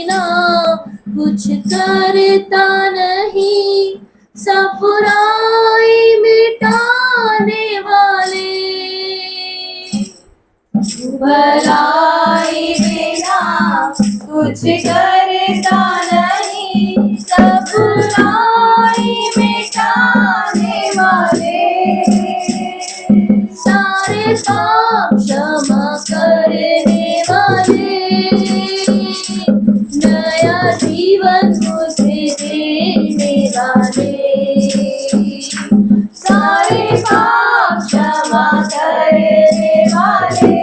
बिना कुछ करता नहीं, सब बुराई मिटाने वाले। भलाई बिना कुछ करता नहीं, सब बुराई मिटाने वाले। सारे पाप क्षमा करने वाले, नया जीवन मुझे देने वाले। सारे पाप क्षमा करने वाले,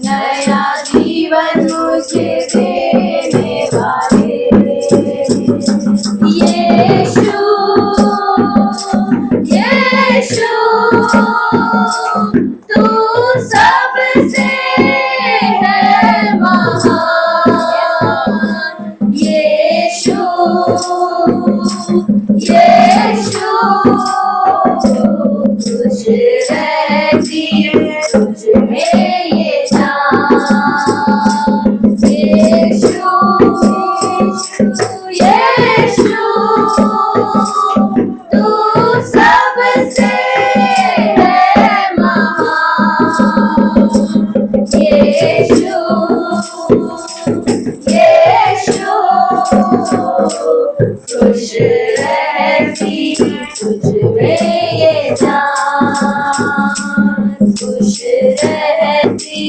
नया जीवन मुझे देने वाले। यीशु यीशु तू सबसे है महान। यीशु यीशु खुश रहती है तुझ में ये जान। यीशु यीशु तू सबसे है महान। यीशु यीशु खुश रहती तुझ में ये जान। खुश रहती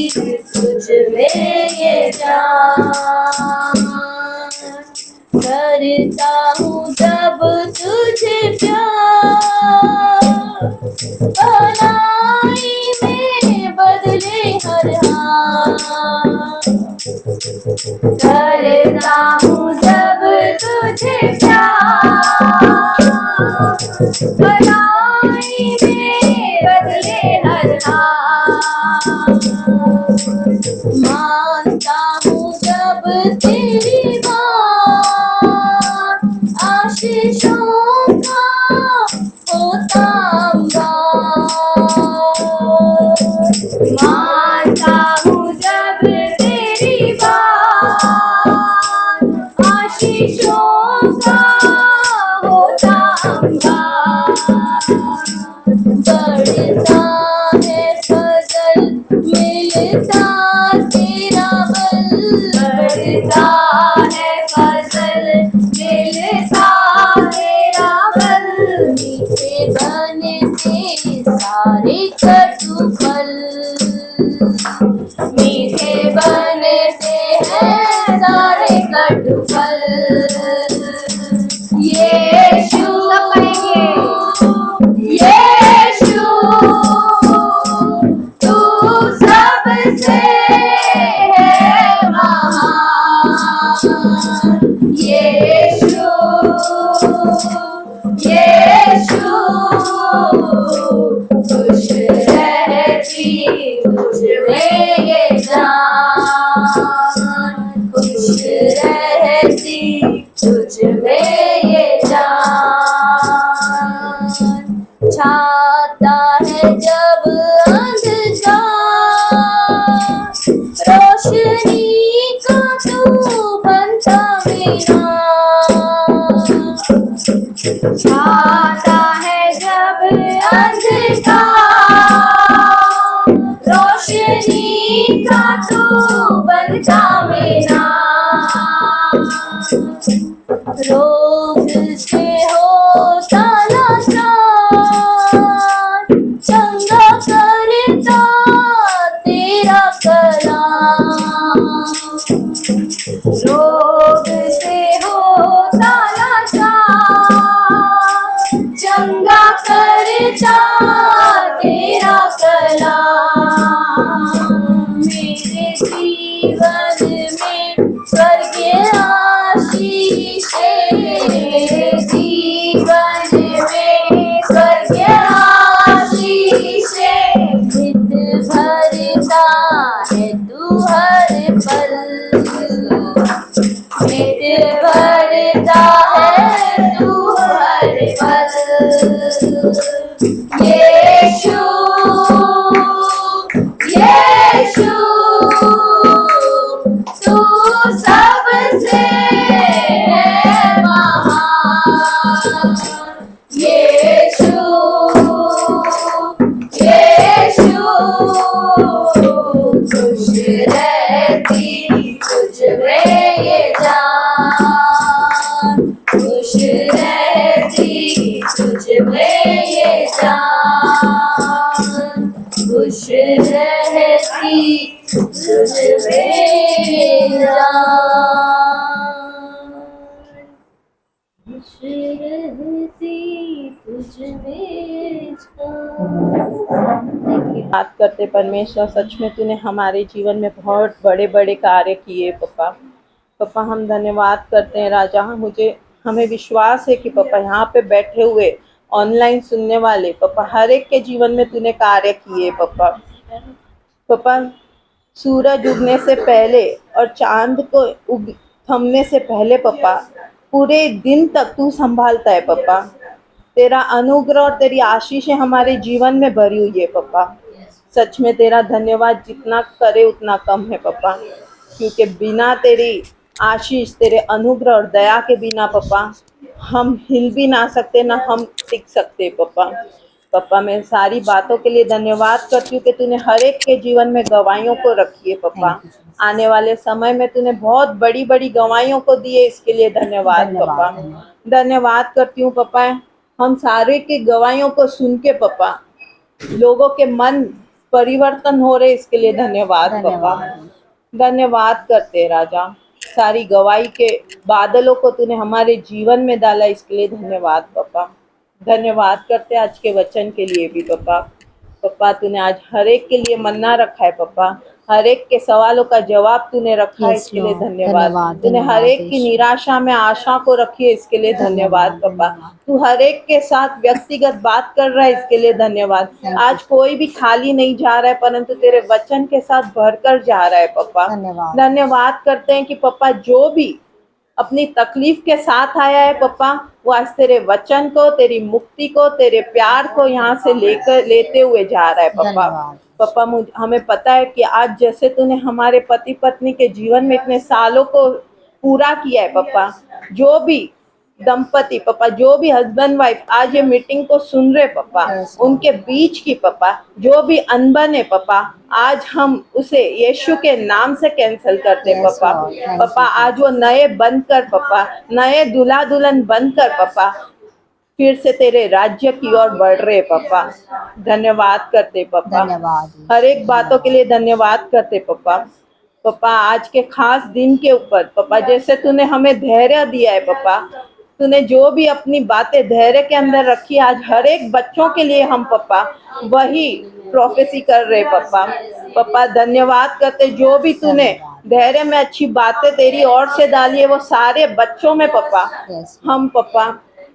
तुझ में ये जान। करता हूँ जब तुझे प्यार, भलाई में बदले हर हाल। करता हूँ जब तुझे प्यार, भलाई में बदले हर हाल। मानता हूँ जब तेरी बात, आशीषों का होता मानता हूँ जब तेरी बात, आशीषों का होता बढ़ता है फसल मिलता तेरा बल। बढ़ता है फसल मिलता तेरा बल। मीठे बनते सारे कटु फल, मीठे बनते हैं सारे कटु फल। यीशु यीशु तू सबसे है महान। यीशु यीशु खुश रहती तुझ में ये जान। खुश रहती तुझ में ये जान। छाता है जब अंधकार, रोशनी का तू बनता मेरा। छाता है जब अंधकार, रोशनी का तू बनता मेरा। रोग से होता लाचार, चंगा करता तेरा कलाम। रोग से होता लाचार, चंगा करता तेरा कलाम। मेरे जीवन में स्वर्गीय आशीष, मेरे जीवन में स्वर्गीय आशीष। हित भरता है तू हर पल, हित भरता है तू हर पल। यीशु यीशु तू खुश रहती तुझ में बात करते परमेश्वर, सच में तूने हमारे जीवन में बहुत बड़े बड़े कार्य किए पापा। पापा हम धन्यवाद करते हैं राजा। हमें विश्वास है कि पापा यहाँ पे बैठे हुए ऑनलाइन सुनने वाले पापा हर एक के जीवन में तूने कार्य किए पापा। पापा सूरज उगने से पहले और चांद को थमने से पहले पापा पूरे दिन तक तू संभालता है पापा। तेरा अनुग्रह और तेरी आशीष हमारे जीवन में भरी हुई है पापा। सच में तेरा धन्यवाद जितना करे उतना कम है पापा, क्योंकि बिना तेरी आशीष, तेरे अनुग्रह और दया के बिना पापा हम हिल भी ना सकते, ना हम टिक सकते पापा। पापा मैं सारी बातों के लिए धन्यवाद करती हूँ कि तूने हर एक के जीवन में गवाहियों को रखी है पापा। आने वाले समय में तूने बहुत बड़ी बड़ी गवाहियों को दी है, इसके लिए धन्यवाद पापा। धन्यवाद करती हूँ पापा। हम सारे की गवाहियों को सुन के पापा लोगों के मन परिवर्तन हो रहे, इसके लिए धन्यवाद पापा। धन्यवाद करते राजा। सारी गवाही के बादलों को तूने हमारे जीवन में डाला, इसके लिए धन्यवाद पापा। धन्यवाद करते आज के वचन के लिए भी पापा। पापा तूने आज हर एक के लिए मन्ना रखा है पापा, हर एक के सवालों का जवाब तूने रखा है, इसके लिए धन्यवाद। तूने हर एक की निराशा में आशा को रखी है, इसके लिए धन्यवाद पापा। तू हर एक के साथ व्यक्तिगत बात कर रहा है, इसके लिए धन्यवाद। आज कोई भी खाली नहीं जा रहा है, परंतु तेरे वचन के साथ भरकर जा रहा है पापा। धन्यवाद करते हैं कि पापा जो भी अपनी तकलीफ के साथ आया है पापा, वो आज तेरे वचन को, तेरी मुक्ति को, तेरे प्यार को यहाँ से लेते हुए जा रहा है पापा। पापा हमें पता है कि आज जैसे तूने हमारे पति पत्नी के जीवन में इतने सालों को पूरा किया है पापा, जो भी दंपति पापा, जो भी हस्बैंड वाइफ आज ये मीटिंग को सुन रहे पापा, उनके बीच की पापा जो भी अनबन है पापा, आज हम उसे यीशु के नाम से कैंसिल करते पापा। पापा आज वो नए बनकर पापा, नए दूल्हा दुल्हन बनकर पापा फिर से तेरे राज्य की ओर बढ़ रहे पापा। धन्यवाद करते पापा, हर एक बातों के लिए धन्यवाद करते पापा। पापा आज के खास दिन के ऊपर पापा, जैसे तूने हमें धैर्य दिया है पापा, तूने जो भी अपनी बातें धैर्य के अंदर रखी, आज हर एक बच्चों के लिए हम पापा वही प्रोफेसी कर रहे पापा। पापा धन्यवाद करते, जो भी तूने धैर्य में अच्छी बातें तेरी ओर से डाली है, वो सारे बच्चों में पापा हम पापा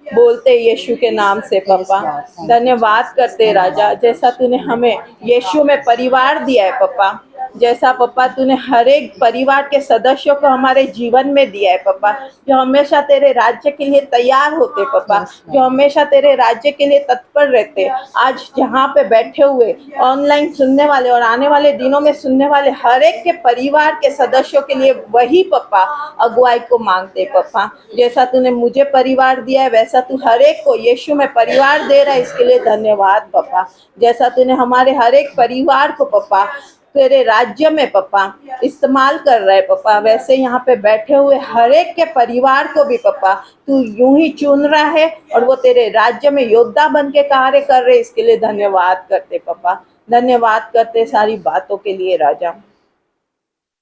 बोलते यीशु के नाम से पापा। धन्यवाद करते राजा, जैसा तूने हमें यीशु में परिवार दिया है पापा, जैसा पापा तूने हर एक परिवार के सदस्यों को हमारे जीवन में दिया है पापा, जो हमेशा तेरे राज्य के लिए तैयार होते पापा, जो हमेशा तेरे राज्य के लिए तत्पर रहते। आज जहाँ पे बैठे हुए ऑनलाइन सुनने वाले और आने वाले दिनों में सुनने वाले हर एक के परिवार के सदस्यों के लिए वही पापा अगुवाई को मांगते पापा। जैसा तूने मुझे परिवार दिया है, वैसा तू हर एक को यीशु में परिवार दे रहा है, इसके लिए धन्यवाद पापा। जैसा तूने हमारे हर एक परिवार को पापा तेरे राज्य में पापा इस्तेमाल कर रहा है पापा, वैसे यहाँ पे बैठे हुए हर एक के परिवार को भी पापा तू यूं ही चुन रहा है और वो तेरे राज्य में योद्धा बन के कार्य कर रहे, इसके लिए धन्यवाद करते पापा। धन्यवाद करते सारी बातों के लिए राजा।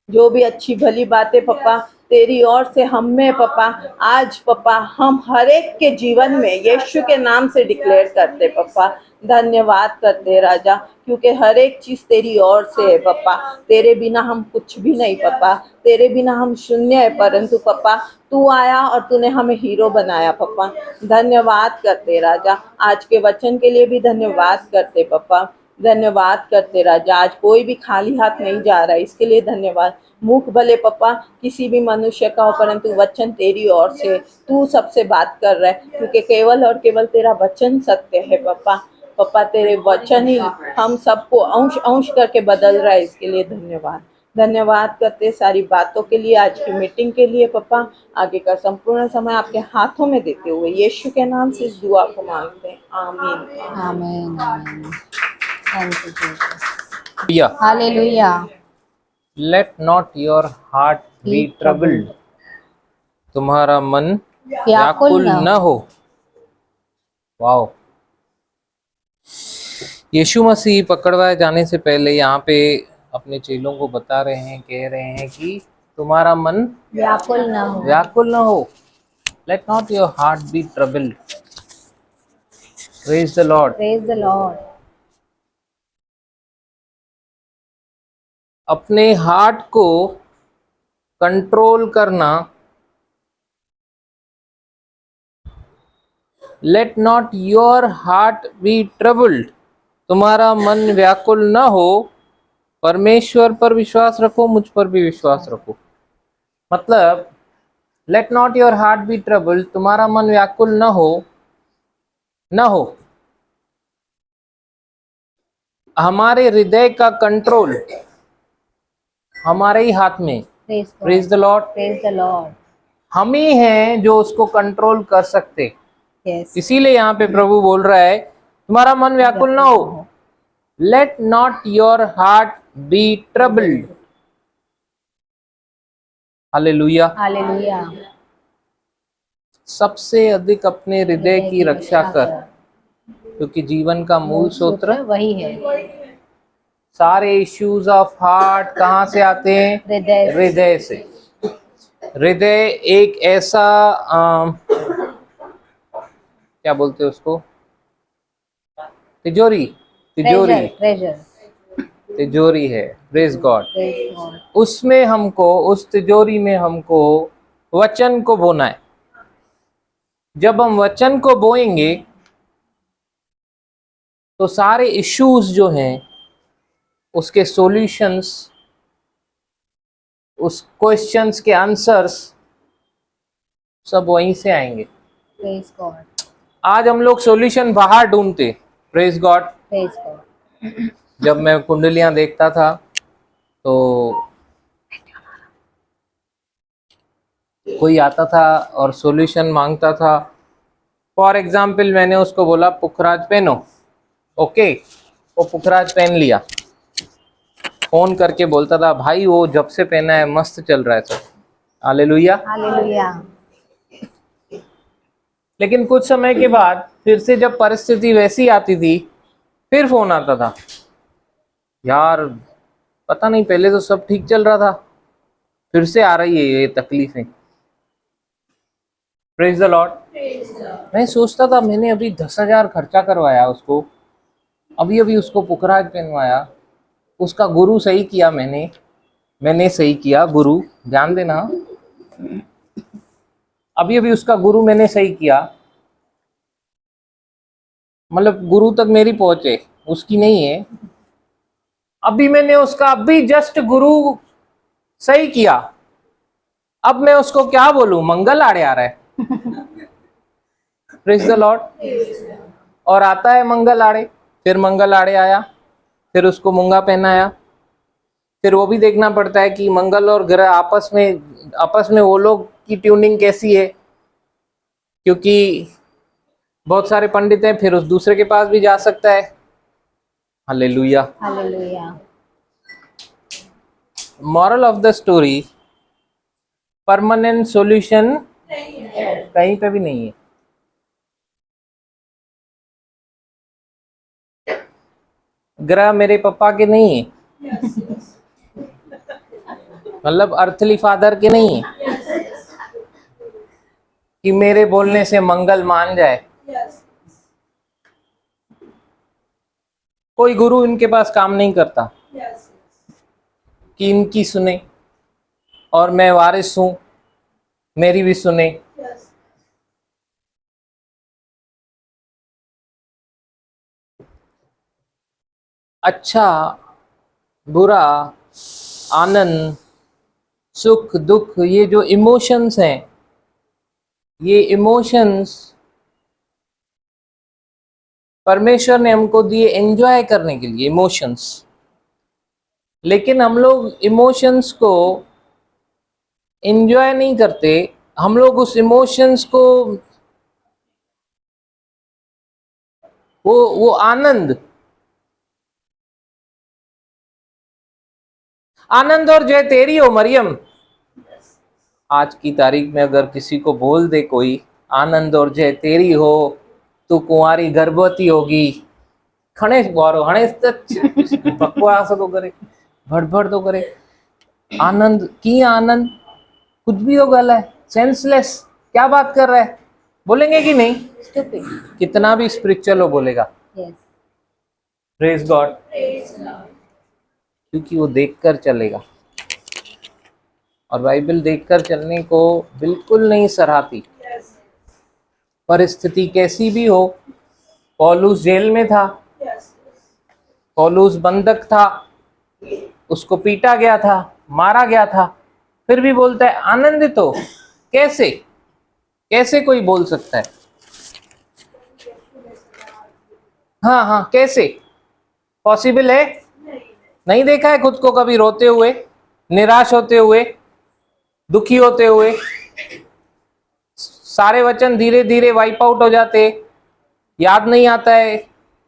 जो भी अच्छी भली बातें पापा तेरी ओर से हम में पापा, आज पापा हम हर एक के जीवन में यीशु के नाम से डिक्लेयर करते पापा। धन्यवाद करते राजा, क्योंकि हर एक चीज तेरी ओर से है पापा। तेरे बिना हम कुछ भी नहीं पापा, तेरे बिना हम शून्य है, परंतु पापा तू आया और तूने हमें हीरो बनाया पापा। धन्यवाद करते राजा, आज के वचन के लिए भी धन्यवाद करते पापा। धन्यवाद करते राजा, आज कोई भी खाली हाथ नहीं जा रहा है, इसके लिए धन्यवाद। मुख भले पापा किसी भी मनुष्य का हो, परंतु वचन तेरी ओर से तू सबसे बात कर रहा है, क्योंकि केवल और केवल तेरा वचन सत्य है पापा। पापा तेरे वचन ही हम सबको अंश अंश करके बदल रहा है, इसके लिए धन्यवाद। धन्यवाद करते सारी बातों के लिए, आज की मीटिंग के लिए पापा। आगे का संपूर्ण समय आपके हाथों में देते हुए यीशु के नाम से इस दुआ को मांगते हैं, आमीन आमीन आमीन। Thank you Jesus. Yeah. Hallelujah. Let not your heart be troubled. तुम्हारा मन व्याकुल न हो। वाओ। यीशु मसीह पकड़वाए जाने से पहले यहाँ पे अपने चेलों को बता रहे हैं, कह रहे हैं कि तुम्हारा मन व्याकुल न हो। व्याकुल न हो। Let not your heart be troubled. Praise the Lord. Praise the Lord. अपने हार्ट को कंट्रोल करना, let not your heart be troubled, तुम्हारा मन व्याकुल न हो। परमेश्वर पर विश्वास रखो, मुझ पर भी विश्वास रखो। मतलब let not your heart be troubled, तुम्हारा मन व्याकुल न हो, न हो। हमारे हृदय का कंट्रोल हमारे ही हाथ में। Praise the lord. Praise the Lord. हम ही हैं जो उसको कंट्रोल कर सकते। यस। इसीलिए यहाँ पे प्रभु बोल रहा है तुम्हारा मन व्याकुल ना हो। Let not your heart be troubled. Hallelujah. Hallelujah. सबसे अधिक अपने हृदय की रक्षा कर, क्योंकि जीवन का मूल सूत्र वही है। सारे इश्यूज ऑफ हार्ट कहाँ से आते हैं? हृदय। हृदय से। हृदय एक ऐसा क्या बोलते हैं उसको? तिजोरी। तिजोरी। ट्रेजर। तिजोरी है। Praise God. Praise God. उसमें हमको, उस तिजोरी में हमको वचन को बोना है। जब हम वचन को बोएंगे तो सारे इश्यूज जो हैं उसके सॉल्यूशंस, उस क्वेश्चंस के आंसर्स सब वहीं से आएंगे। Praise God. आज हम लोग सॉल्यूशन बाहर ढूंढते। Praise God. Praise God. जब मैं कुंडलियां देखता था तो कोई आता था और सॉल्यूशन मांगता था। फॉर एग्जाम्पल मैंने उसको बोला पुखराज पहनो, ओके, वो पुखराज पहन लिया। फोन करके बोलता था भाई वो जब से पहना है मस्त चल रहा है सब। हालेलुया। हालेलुया। लेकिन कुछ समय के बाद फिर से जब परिस्थिति वैसी आती थी फिर फोन आता था, यार पता नहीं पहले तो सब ठीक चल रहा था, फिर से आ रही है ये तकलीफें। Praise the Lord. मैं सोचता था मैंने अभी 10,000 खर्चा करवाया उसको, अभी अभी उसको पुखराज पहनवाया, उसका गुरु सही किया, मैंने सही किया, गुरु ध्यान देना, अभी अभी उसका गुरु मैंने सही किया। मतलब गुरु तक मेरी पहुंच है, उसकी नहीं है। अभी मैंने उसका अभी जस्ट गुरु सही किया, अब मैं उसको क्या बोलूं? मंगल आड़े आ रहा है। Praise the Lord. और आता है मंगल आड़े, फिर मंगल आड़े आया, फिर उसको मूंगा पहनाया। फिर वो भी देखना पड़ता है कि मंगल और ग्रह आपस में वो लोग की ट्यूनिंग कैसी है, क्योंकि बहुत सारे पंडित हैं, फिर उस दूसरे के पास भी जा सकता है। Hallelujah. Hallelujah. Moral of the story, permanent solution कहीं पे भी नहीं है। ग्रह मेरे पापा के नहीं है, मतलब अर्थली फादर के नहीं है कि मेरे बोलने से मंगल मान जाए। कोई गुरु इनके पास काम नहीं करता कि इनकी सुने और मैं वारिस हूं, मेरी भी सुने। अच्छा बुरा, आनंद, सुख दुख, ये जो इमोशंस हैं, ये इमोशंस परमेश्वर ने हमको दिए एंजॉय करने के लिए, इमोशंस। लेकिन हम लोग इमोशंस को एंजॉय नहीं करते, हम लोग उस इमोशंस को, वो आनंद और जय तेरी हो मरियम। आज की तारीख में अगर किसी को बोल दे कोई आनंद और जय तेरी हो, तू कुंवारी गर्भवती होगी, खणे बारो हणे बकवास तो करे, भड़भड़ तो करे, आनंद की आनंद, कुछ भी हो गला है, सेंसलेस, क्या बात कर रहा है, बोलेंगे कि नहीं? Stupid. कितना भी स्पिरिचुअल हो बोलेगा। Yes. प्रेज गॉड, क्योंकि वो देखकर चलेगा, और बाइबल देखकर चलने को बिल्कुल नहीं सराहती। परिस्थिति कैसी भी हो, पौलुस जेल में था, पौलुस बंधक था, उसको पीटा गया था, मारा गया था, फिर भी बोलता है आनंदित हो। कैसे, कैसे कोई बोल सकता है? हाँ हाँ, कैसे पॉसिबल है? नहीं देखा है खुद को कभी रोते हुए, निराश होते हुए, दुखी होते हुए? सारे वचन धीरे धीरे वाइप आउट हो जाते, याद नहीं आता है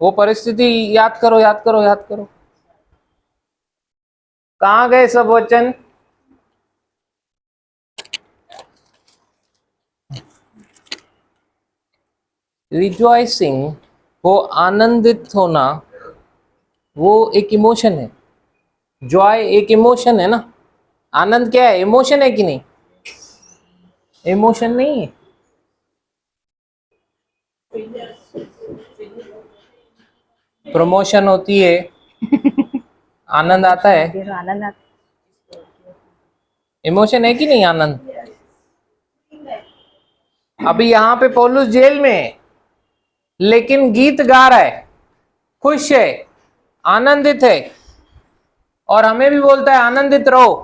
वो परिस्थिति। याद करो, याद करो, याद करो, कहाँ गए सब वचन? रिजॉइसिंग, वो आनंदित होना, वो एक इमोशन है। जॉय एक इमोशन है ना। आनंद क्या है? इमोशन है कि नहीं? इमोशन नहीं है। प्रमोशन होती है, आनंद आता है। फिर आनंद आता इमोशन है कि नहीं आनंद? अभी यहाँ पे पौलुस जेल में है, लेकिन गीत गा रहा है, खुश है, आनंदित है, और हमें भी बोलता है आनंदित रहो।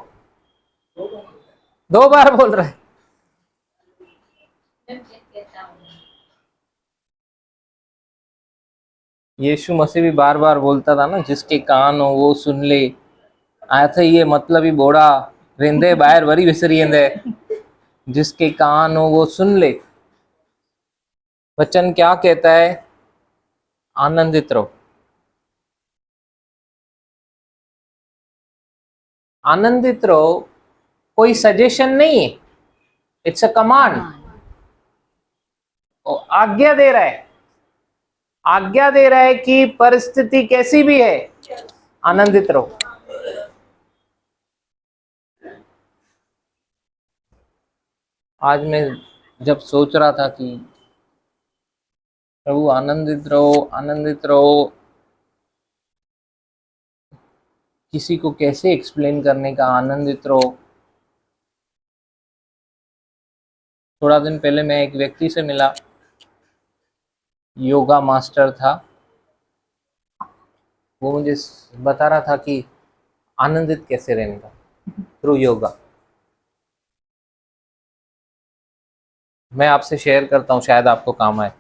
2 बार बोल रहा है। यीशु मसीह भी बार बार बोलता था ना, जिसके कान हो वो सुन ले। आया था ये मतलब ही बोड़ा रेंदे बाहर वरी विसरी जिसके कान हो वो सुन ले। वचन क्या कहता है? आनंदित रहो। आनंदित रहो कोई सजेशन नहीं है, इट्स अ कमांड। आज्ञा दे रहा है, आज्ञा दे रहा है कि परिस्थिति कैसी भी है, आनंदित रहो। आज मैं जब सोच रहा था कि प्रभु आनंदित रहो, आनंदित रहो, किसी को कैसे एक्सप्लेन करने का आनंदित रहो। थोड़ा दिन पहले मैं एक व्यक्ति से मिला, योगा मास्टर था। वो मुझे बता रहा था कि आनंदित कैसे रहने का थ्रू योगा। मैं आपसे शेयर करता हूँ, शायद आपको काम आए।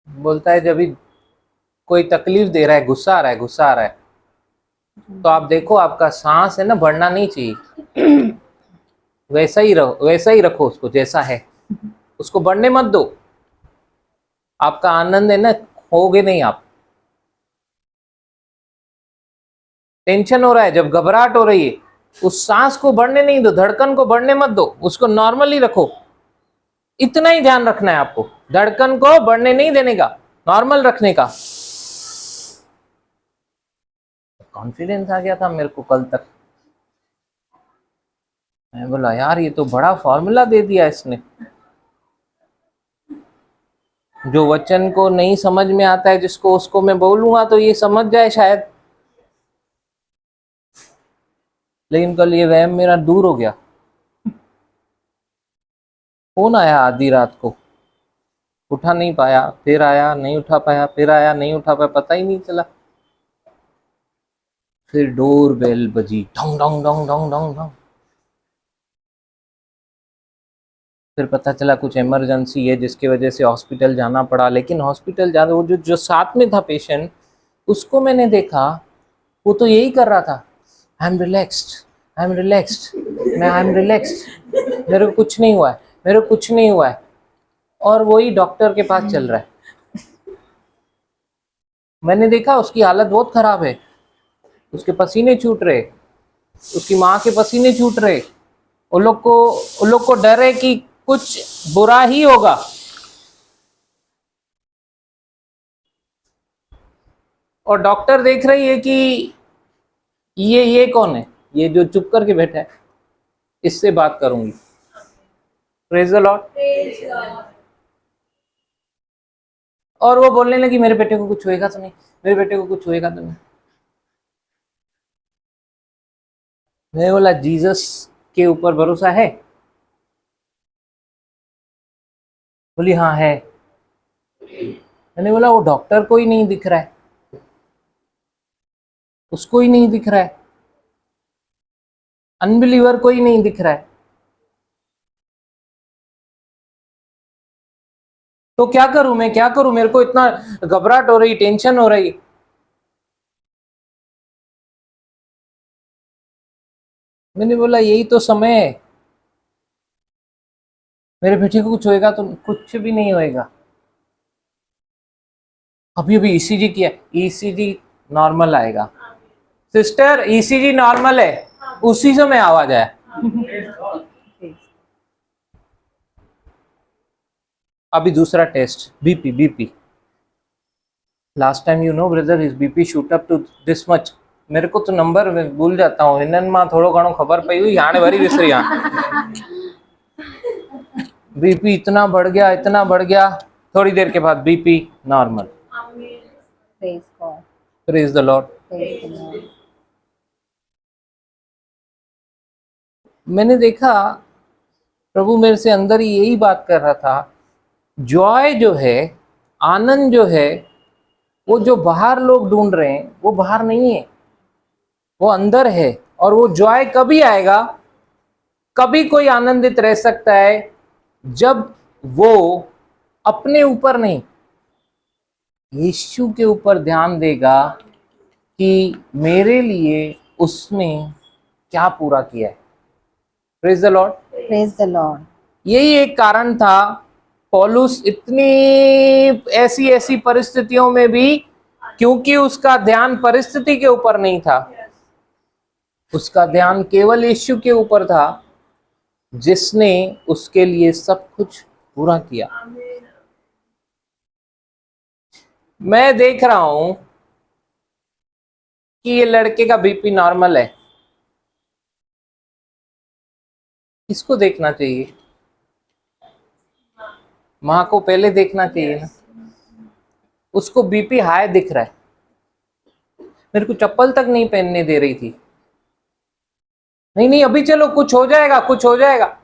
बोलता है जब भी कोई तकलीफ दे रहा है, गुस्सा आ रहा है, गुस्सा आ रहा है, तो आप देखो आपका सांस है ना बढ़ना नहीं चाहिए, वैसा ही रहो, वैसा ही रखो उसको जैसा है, उसको बढ़ने मत दो। आपका आनंद है ना, खोगे नहीं आप। टेंशन हो रहा है, जब घबराहट हो रही है, उस सांस को बढ़ने नहीं दो, धड़कन को बढ़ने मत दो, उसको नॉर्मली रखो। इतना ही ध्यान रखना है आपको, धड़कन को बढ़ने नहीं देने का, नॉर्मल रखने का। कॉन्फिडेंस आ गया था मेरे को कल तक। मैं बोला यार ये तो बड़ा फॉर्मूला दे दिया इसने। जो वचन को नहीं समझ में आता है जिसको, उसको मैं बोलूंगा तो ये समझ जाए शायद। लेकिन कल ये वहम मेरा दूर हो गया। फोन आया आधी रात को, उठा नहीं पाया, फिर आया नहीं उठा पाया, फिर आया नहीं उठा पाया, पता ही नहीं चला। फिर डोर बेल बजी, ढंग ढंग ढंग ढंग ढंग ढंग। फिर पता चला कुछ इमरजेंसी है जिसकी वजह से हॉस्पिटल जाना पड़ा। लेकिन हॉस्पिटल जाना, वो जो साथ में था पेशेंट, उसको मैंने देखा, वो तो यही कर रहा था, I am relaxed, I am relaxed, मैं आई एम रिलैक्स्ड, मेरे को कुछ नहीं हुआ है, मेरे को कुछ नहीं हुआ है। और वही डॉक्टर के पास चल रहा है। मैंने देखा उसकी हालत बहुत खराब है, उसके पसीने छूट रहे, उसकी माँ के पसीने छूट रहे। उन लोग को डर है कि कुछ बुरा ही होगा। और डॉक्टर देख रही है कि ये कौन है? ये जो चुप करके बैठा है, इससे बात करूंगी। Praise the Lord. और वो बोलने लगी मेरे बेटे को कुछ होएगा तो नहीं, मेरे बेटे को कुछ होएगा तो नहीं। मैं बोला जीसस के ऊपर भरोसा है? बोली हाँ है। मैंने बोला वो डॉक्टर को ही नहीं दिख रहा है, उसको ही नहीं दिख रहा है, अनबिलीवर को ही नहीं दिख रहा है, तो क्या करूं मैं, क्या करूं? मेरे को इतना घबराहट हो रही, टेंशन हो रही। मैंने बोला यही तो समय है, मेरे बेटे को कुछ होएगा तो कुछ भी नहीं होएगा। अभी अभी ईसीजी किया, ईसीजी नॉर्मल आएगा। सिस्टर ईसीजी नॉर्मल है, उसी समय आवाज आया। अभी दूसरा test, BP. Last time you know brother his BP shoot up to this much. मेरे को तो नंबर भूल जाता हूँ, इनन मां थोड़ो घणो खबर पई हुई, हाणे वरी विसरी। बीपी इतना बढ़ गया, इतना बढ़ गया, थोड़ी देर के बाद BP normal. Praise God. Praise the Lord. Praise the Lord. मैंने देखा प्रभु मेरे से अंदर ही यही बात कर रहा था, जॉय जो है, आनंद जो है, वो जो बाहर लोग ढूंढ रहे हैं वो बाहर नहीं है, वो अंदर है। और वो जॉय कभी आएगा, कभी कोई आनंदित रह सकता है जब वो अपने ऊपर नहीं, यीशु के ऊपर ध्यान देगा कि मेरे लिए उसने क्या पूरा किया है। Praise the Lord. Praise the Lord. यही एक कारण था पौलुस इतनी ऐसी परिस्थितियों में भी, क्योंकि उसका ध्यान परिस्थिति के ऊपर नहीं था, उसका ध्यान केवल यीशु के ऊपर था, जिसने उसके लिए सब कुछ पूरा किया। मैं देख रहा हूं कि ये लड़के का बीपी नॉर्मल है, इसको देखना चाहिए, मां को पहले देखना चाहिए ना। उसको बीपी हाई दिख रहा है, मेरे को चप्पल तक नहीं पहनने दे रही थी। नहीं नहीं अभी चलो, कुछ हो जाएगा, कुछ हो जाएगा।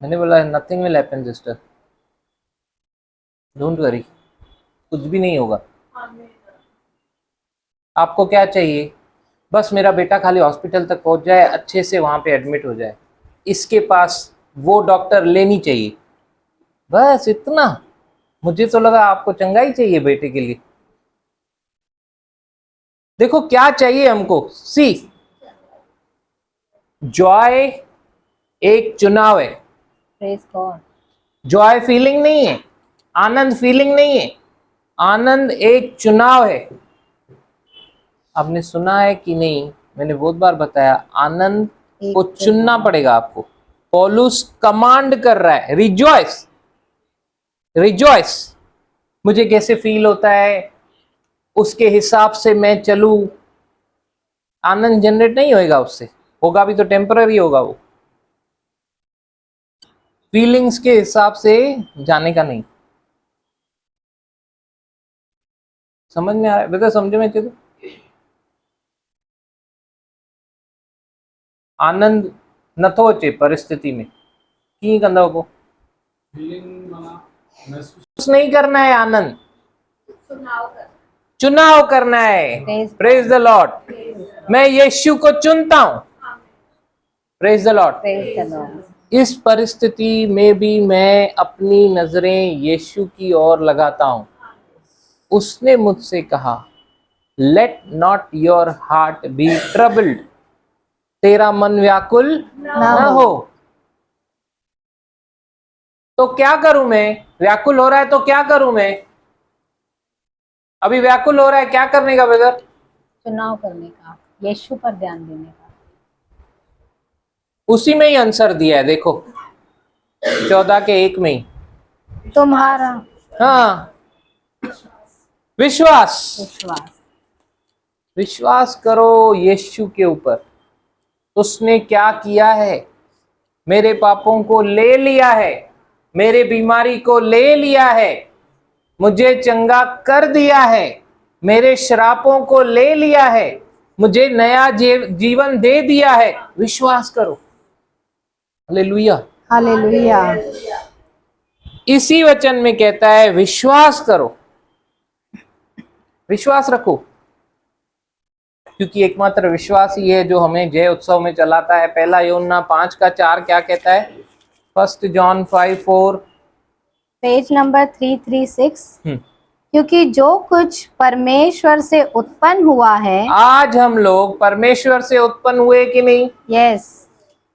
मैंने बोला nothing will happen sister, don't worry, कुछ भी नहीं होगा। आपको क्या चाहिए? बस मेरा बेटा खाली हॉस्पिटल तक पहुंच जाए, अच्छे से वहां पे एडमिट हो जाए, इसके पास वो डॉक्टर लेनी चाहिए, बस इतना। मुझे तो लगा आपको चंगाई चाहिए बेटे के लिए। देखो क्या चाहिए हमको, सी जॉय एक चुनाव है। Praise God. जॉय फीलिंग नहीं है, आनंद फीलिंग नहीं है, आनंद एक चुनाव है। आपने सुना है कि नहीं, मैंने बहुत बार बताया, आनंद को चुनना पड़ेगा आपको। पौलुस कमांड कर रहा है, रिजॉइस, रिजॉइस। मुझे कैसे फील होता है उसके हिसाब से मैं चलूं, आनंद जनरेट नहीं होएगा उससे, होगा भी तो टेम्पररी होगा, वो फीलिंग्स के हिसाब से जाने का नहीं। समझ में आ रहा है बेटा? समझ में चलो, आनंद नथो अचे परिस्थिति में, की कंदा को महसूस नहीं करना है, आनंद चुनाव करना है। Praise the Lord. मैं यीशु को चुनता हूं। Praise the Lord. Praise the Lord. इस परिस्थिति में भी मैं अपनी नजरें यीशु की ओर लगाता हूं। उसने मुझसे कहा, let not your heart be troubled, तेरा मन व्याकुल ना हो। तो क्या करूं मैं? व्याकुल हो रहा है तो क्या करूं मैं? अभी व्याकुल हो रहा है, क्या करने का ब्रदर? चुनाव करने का, यीशु पर ध्यान देने का। उसी में ही आंसर दिया है, देखो 14 के 1 में ही। तुम्हारा हाँ, विश्वास। विश्वास। विश्वास करो यीशु के ऊपर। उसने क्या किया है? मेरे पापों को ले लिया है, मेरे बीमारी को ले लिया है, मुझे चंगा कर दिया है, मेरे श्रापों को ले लिया है, मुझे नया जीवन दे दिया है। विश्वास करो। हालेलुया। हालेलुया। इसी वचन में कहता है विश्वास करो, विश्वास रखो, क्योंकि एकमात्र विश्वास ही है जो हमें जय उत्सव में चलाता है। पहला यूहन्ना 5:4 क्या कहता है? 1 जॉन 5:4। Page number 336। क्योंकि जो कुछ परमेश्वर से उत्पन्न हुआ है। आज हम लोग परमेश्वर से उत्पन्न हुए कि नहीं? यस।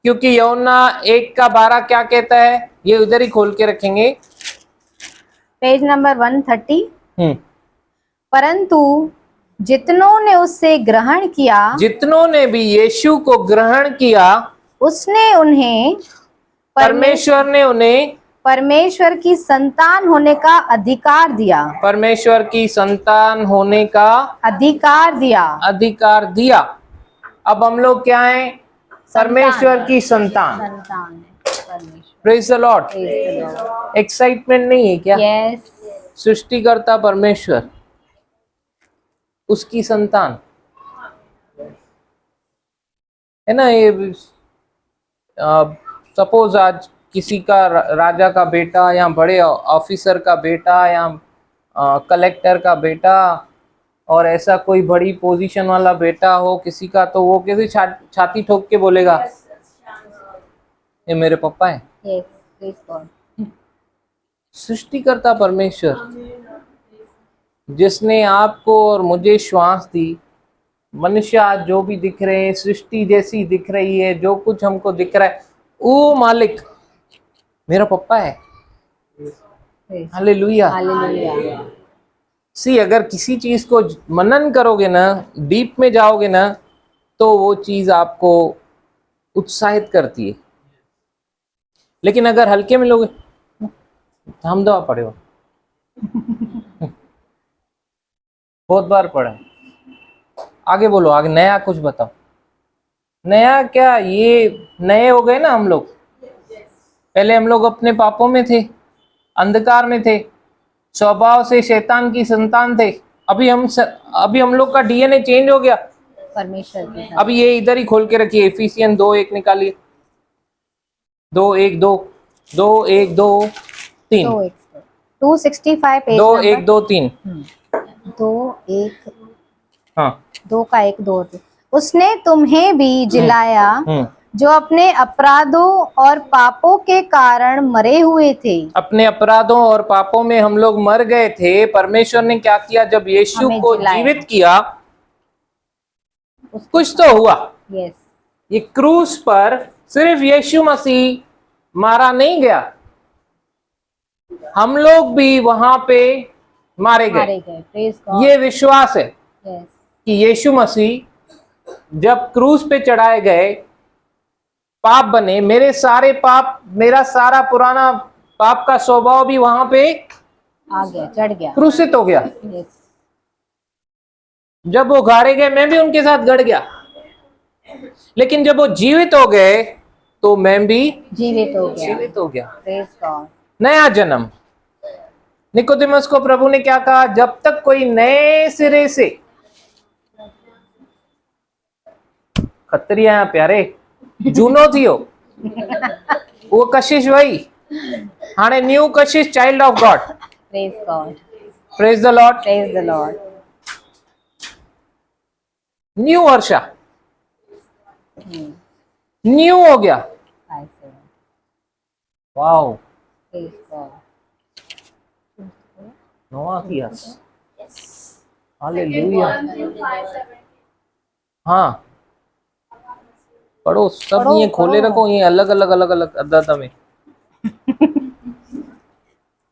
क्योंकि यूहन्ना 1:12 क्या कहता है? ये उधर ही खोल के रखेंगे, पेज नंबर 130। परंतु जितनों ने उससे ग्रहण किया, जितनों ने भी यीशु को ग्रहण किया, उसने उन्हें परमेश्वर ने उन्हें परमेश्वर की संतान होने का अधिकार दिया। परमेश्वर की संतान होने का अधिकार दिया। अधिकार दिया। अब हम लोग क्या हैं? परमेश्वर की संतान। संतान है परमेश्वर। Praise the Lord. एक्साइटमेंट नहीं है क्या? यस। सृष्टिकर्ता परमेश्वर, उसकी संतान है ना। ये सपोज आज किसी का राजा का बेटा या बड़े ऑफिसर का बेटा या कलेक्टर का बेटा और ऐसा कोई बड़ी पोजीशन वाला बेटा हो किसी का, तो वो कैसे छाती ठोक के बोलेगा ये मेरे पापा है। Yes, please God. सृष्टिकर्ता परमेश्वर जिसने आपको और मुझे श्वास दी, मनुष्य आज जो भी दिख रहे हैं, सृष्टि जैसी दिख रही है, जो कुछ हमको दिख रहा है, वो मालिक मेरा पप्पा है। हालेलुया। हालेलुया। सी अगर किसी चीज को मनन करोगे ना, डीप में जाओगे ना, तो वो चीज आपको उत्साहित करती है। लेकिन अगर हल्के में लोगे, हम दवा पड़े हो बहुत बार पढ़ा। आगे बोलो, आगे नया कुछ बताओ। नया क्या? ये नए हो गए ना हम लोग। पहले हम लोग अपने पापों में थे, अंधकार में थे, स्वभाव से शैतान की संतान थे। अभी हम लोग का डीएनए चेंज हो गया परमेश्वर के साथ। अभी ये इधर ही खोल के रखिए, एफिसियन 2:1 निकालिए। 2:1-2-1-2-3 265 पेज 2:1-2-3 2-1 हाँ। 2 का 1-2। उसने तुम्हें भी जिलाया जो अपने अपराधों और पापों के कारण मरे हुए थे। अपने अपराधों और पापों में हम लोग मर गए थे। परमेश्वर ने क्या किया? जब यीशु को जीवित किया, कुछ तो हुआ। यस। ये क्रूस पर सिर्फ यीशु मसीह मारा नहीं गया, हम लोग भी वहां पे मारे गए। Praise God. ये विश्वास है यस। कि यीशु मसीह जब क्रूस पे चढ़ाए गए, पाप बने, मेरे सारे पाप, मेरा सारा पुराना पाप का स्वभाव भी वहां पे आ गया, चढ़ गया, क्रूसित हो गया। यस। जब वो गाड़े गए, मैं भी उनके साथ गड़ गया। लेकिन जब वो जीवित हो गए, तो मैं भी जीवित हो गया। Praise God. नया जन्म। निकोदेमस को प्रभु ने क्या कहा? जब तक कोई नए सिरे से, खतरिया प्यारे जूनो थियो वो कशिश वही हाणे new Kashish, child of God. Praise God. Praise the lord. Praise the Lord. New Varsha, new हो गया। Wow, praise God. नवा किया। हालेलुया। हाँ, पढ़ो सब। ये खोले रखो, ये अलग अलग अद्दात में।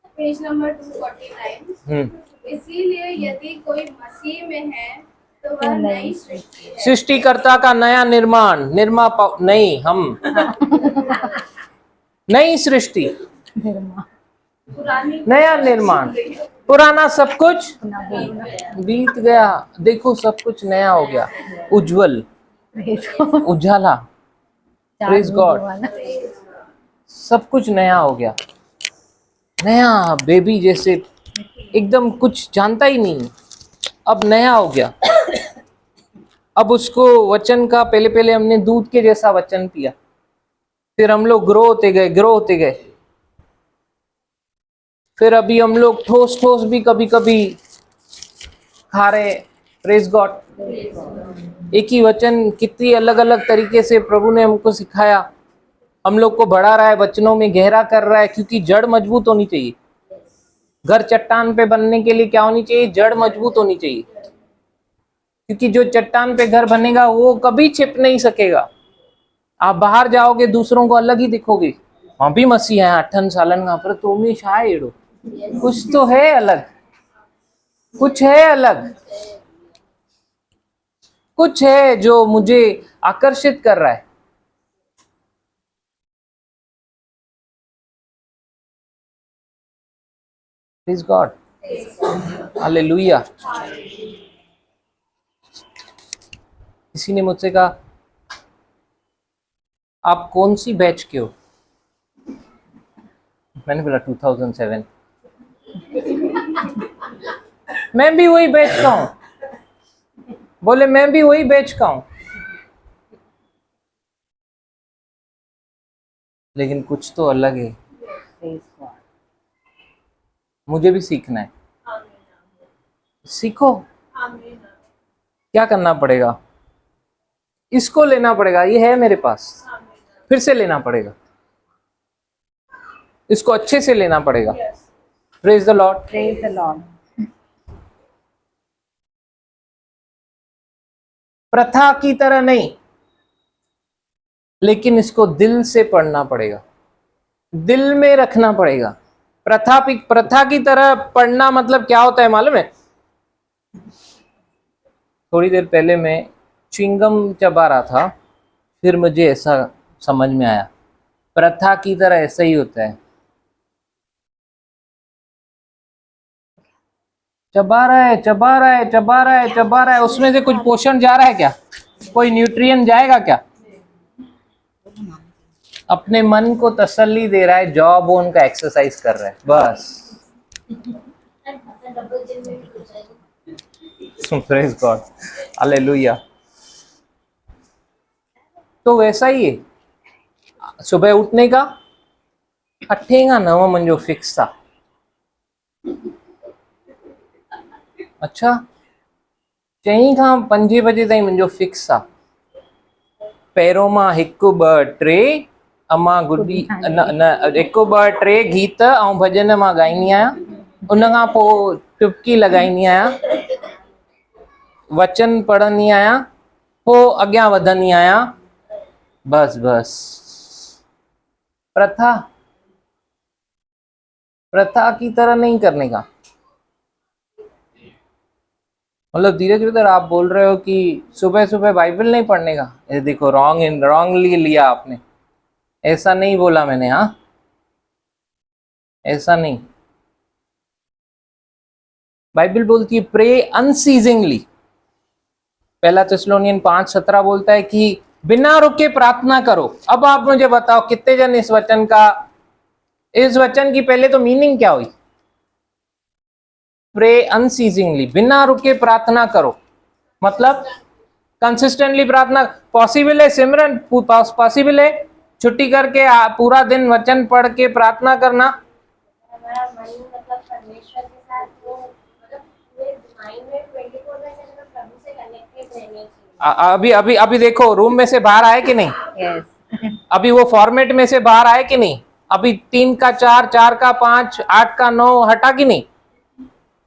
Page number 249। इसीलिए यदि कोई मसीह में है तो वह नई सृष्टि है। सृष्टिकर्ता का नया निर्माण, नहीं हम नई सृष्टि। पुरानी नया निर्माण, पुराना सब कुछ बीत गया, देखो सब कुछ नया हो गया, उज्जवल, उजाला, प्रेज गॉड, सब कुछ नया हो गया, नया बेबी जैसे एकदम कुछ जानता ही नहीं, अब नया हो गया। अब उसको वचन का पहले पहले हमने दूध के जैसा वचन पिया, फिर हम लोग ग्रो होते गए, फिर अभी हम लोग ठोस ठोस भी कभी कभी खा रहे। Praise God. एक ही वचन कितनी अलग अलग तरीके से प्रभु ने हमको सिखाया, हम लोग को बढ़ा रहा है, वचनों में गहरा कर रहा है, क्योंकि जड़ मजबूत होनी चाहिए। घर चट्टान पे बनने के लिए क्या होनी चाहिए? जड़ मजबूत होनी चाहिए, क्योंकि जो चट्टान पे घर बनेगा वो कभी छिप नहीं सकेगा। आप बाहर जाओगे दूसरों को अलग ही दिखोगे, वहां भी मसीह है 8 सालन का, पर तुम्हें शायद कुछ तो है अलग, कुछ है अलग, कुछ है जो मुझे आकर्षित कर रहा है। Please God, hallelujah. किसी ने मुझसे कहा आप कौन सी बैच के हो? मैंने बोला 2007। मैं भी वही बैच का हूं। बोले मैं भी वही बैच का हूं, लेकिन कुछ तो अलग है। मुझे भी सीखना है। सीखो। क्या करना पड़ेगा? इसको लेना पड़ेगा, ये है मेरे पास, फिर से लेना पड़ेगा, इसको अच्छे से लेना पड़ेगा। Praise the lord. Praise the Lord. प्रथा की तरह नहीं, लेकिन इसको दिल से पढ़ना पड़ेगा, दिल में रखना पड़ेगा। प्रथा की तरह पढ़ना मतलब क्या होता है मालूम है? थोड़ी देर पहले मैं च्युइंगम चबा रहा था, फिर मुझे ऐसा समझ में आया, प्रथा की तरह ऐसा ही होता है। चबा रहा है, उसमें से कुछ पोषण जा रहा है क्या? कोई न्यूट्रिएंट जाएगा क्या? अपने मन को तसल्ली दे रहा है, जॉ बोन का एक्सरसाइज कर रहा है, बस। Praise God, hallelujah. तो वैसा ही है, सुबह उठने का अठेगा नव मंजो फिक्स था। अच्छा, 4 खां 5 बजे ताईं मुंहिंजो फिक्स आहे। पहिरों मां 1 2 3 अमा गुडी न 1 2 3 गीत ऐं भॼन मां ॻाईंदी आहियां, उन खां पोइ टुबकी लॻाईंदी आहियां, वचन पढ़ंदी आहियां, पोइ अॻियां वधंदी आहियां, बस बस। प्रथा की तरह नहीं करने का मतलब, धीरज ब्रदर आप बोल रहे हो कि सुबह सुबह बाइबल नहीं पढ़ने का? ये देखो रॉन्गली लिया आपने, ऐसा नहीं बोला मैंने। हाँ, ऐसा नहीं। बाइबल बोलती है प्रे अनसीजिंगली। 1 थिस्सलुनीयन 5:17 बोलता है कि बिना रुके प्रार्थना करो। अब आप मुझे बताओ कितने जन इस वचन की पहले तो मीनिंग क्या हुई? प्रे अनसीजिंगली, बिना रुके प्रार्थना करो, मतलब कंसिस्टेंटली प्रार्थना। पॉसिबल है सिमरन? पॉसिबल है छुट्टी करके पूरा दिन वचन पढ़ के प्रार्थना करना? हमारा मन मतलब परमेश्वर के साथ वो मतलब पूरे माइंड में 24/7 प्रभु से कनेक्टेड रहने चाहिए। अभी देखो, रूम में से बाहर आए कि नहीं? यस। अभी वो फॉर्मेट में से बाहर आए कि नहीं? अभी 3 का 4, 4 का 5, 8 का 9 हटा कि नहीं?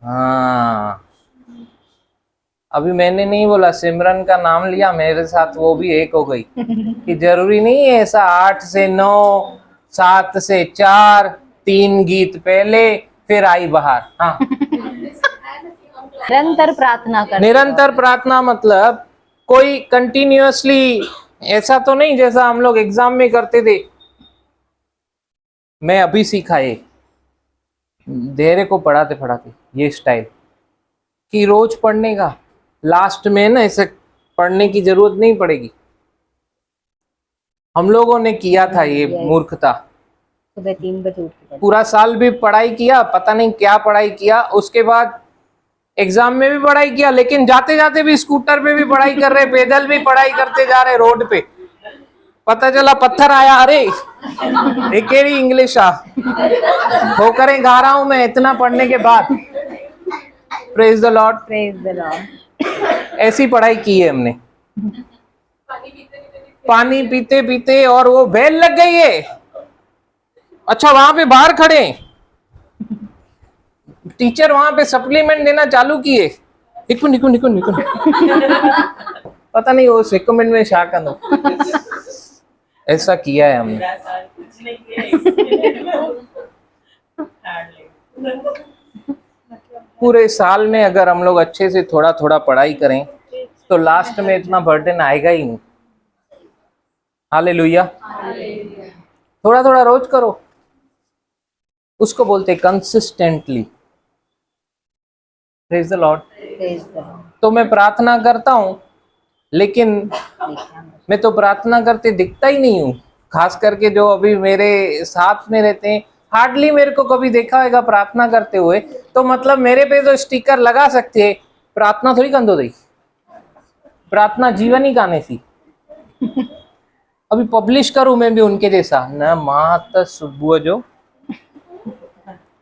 हाँ, अभी मैंने नहीं बोला, सिमरन का नाम लिया, मेरे साथ वो भी एक हो गई कि जरूरी नहीं है ऐसा 8 से 9, 7 से 4, 3 गीत पहले फिर आई बाहर। हाँ, निरंतर प्रार्थना कर। निरंतर प्रार्थना मतलब कोई कंटिन्यूअसली ऐसा तो नहीं जैसा हम लोग एग्जाम में करते थे। मैं अभी सीखा है, धैर्य को पढ़ाते पढ़ाते ये स्टाइल कि रोज पढ़ने का, लास्ट में ना ऐसे पढ़ने की जरूरत नहीं पड़ेगी। हम लोगों ने किया था ये मूर्खता, सुबह 3 बजे उठ के पूरा साल भी पढ़ाई किया, पता नहीं क्या पढ़ाई किया, उसके बाद एग्जाम में भी पढ़ाई किया, लेकिन जाते जाते भी स्कूटर पे भी पढ़ाई कर रहे, पैदल भी पढ़ाई करते जा रहे रोड पे। पता चला पत्थर आया, अरे ये केड़ी इंग्लिश आ हो करें गा रहा हूं मैं इतना पढ़ने के बाद। Praise the lord. Praise the Lord. ऐसी पढ़ाई की है हमने, पानी पीते पीते, और वो बेल लग गई है। अच्छा वहां पे बाहर खड़े, टीचर वहां पे सप्लीमेंट देना चालू किए, निकु निकु निकु निकु पता नहीं वो सेकमेंट में शाकन हो। ऐसा किया है हमने। पूरे साल में अगर हम लोग अच्छे से थोड़ा थोड़ा पढ़ाई करें तो लास्ट में इतना बर्डन आएगा ही नहीं। हालेलुया। थोड़ा थोड़ा रोज करो, उसको बोलते कंसिस्टेंटली। Praise the Lord. तो मैं प्रार्थना करता हूं, लेकिन मैं तो प्रार्थना करते दिखता ही नहीं हूँ। खास करके जो अभी मेरे साथ में रहते हैं, हार्डली मेरे को कभी देखा होगा प्रार्थना करते हुए। तो मतलब मेरे पे तो स्टिकर लगा सकते हैं, प्रार्थना थोड़ी कंदो दी, प्रार्थना जीवन ही गाने सी। अभी पब्लिश करूं मैं भी उनके जैसा न, मात सुबह जो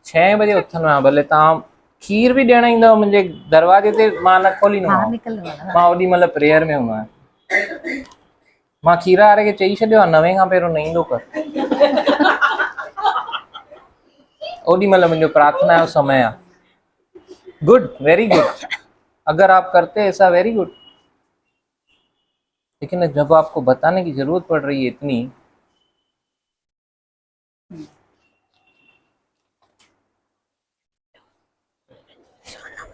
6 बजे उथना, भले तव्हां खीर भी ॾियण ईंदव मुंहिंजे दरवाजे ते, मां न खोलींदोमांव, मां ओॾी महिल प्रेयर में हूंदो आहियां। मां खीर वारे खे चई छॾियो आहे 9 खां पहिरियों न ईंदो कर, ओॾी महिल मुंहिंजो प्रार्थना जो समय आहे। गुड, वेरी गुड, अगर आप करते ऐसा वेरी गुड। लेकिन जब आपको बताने की जरूरत पड़ रही है इतनी,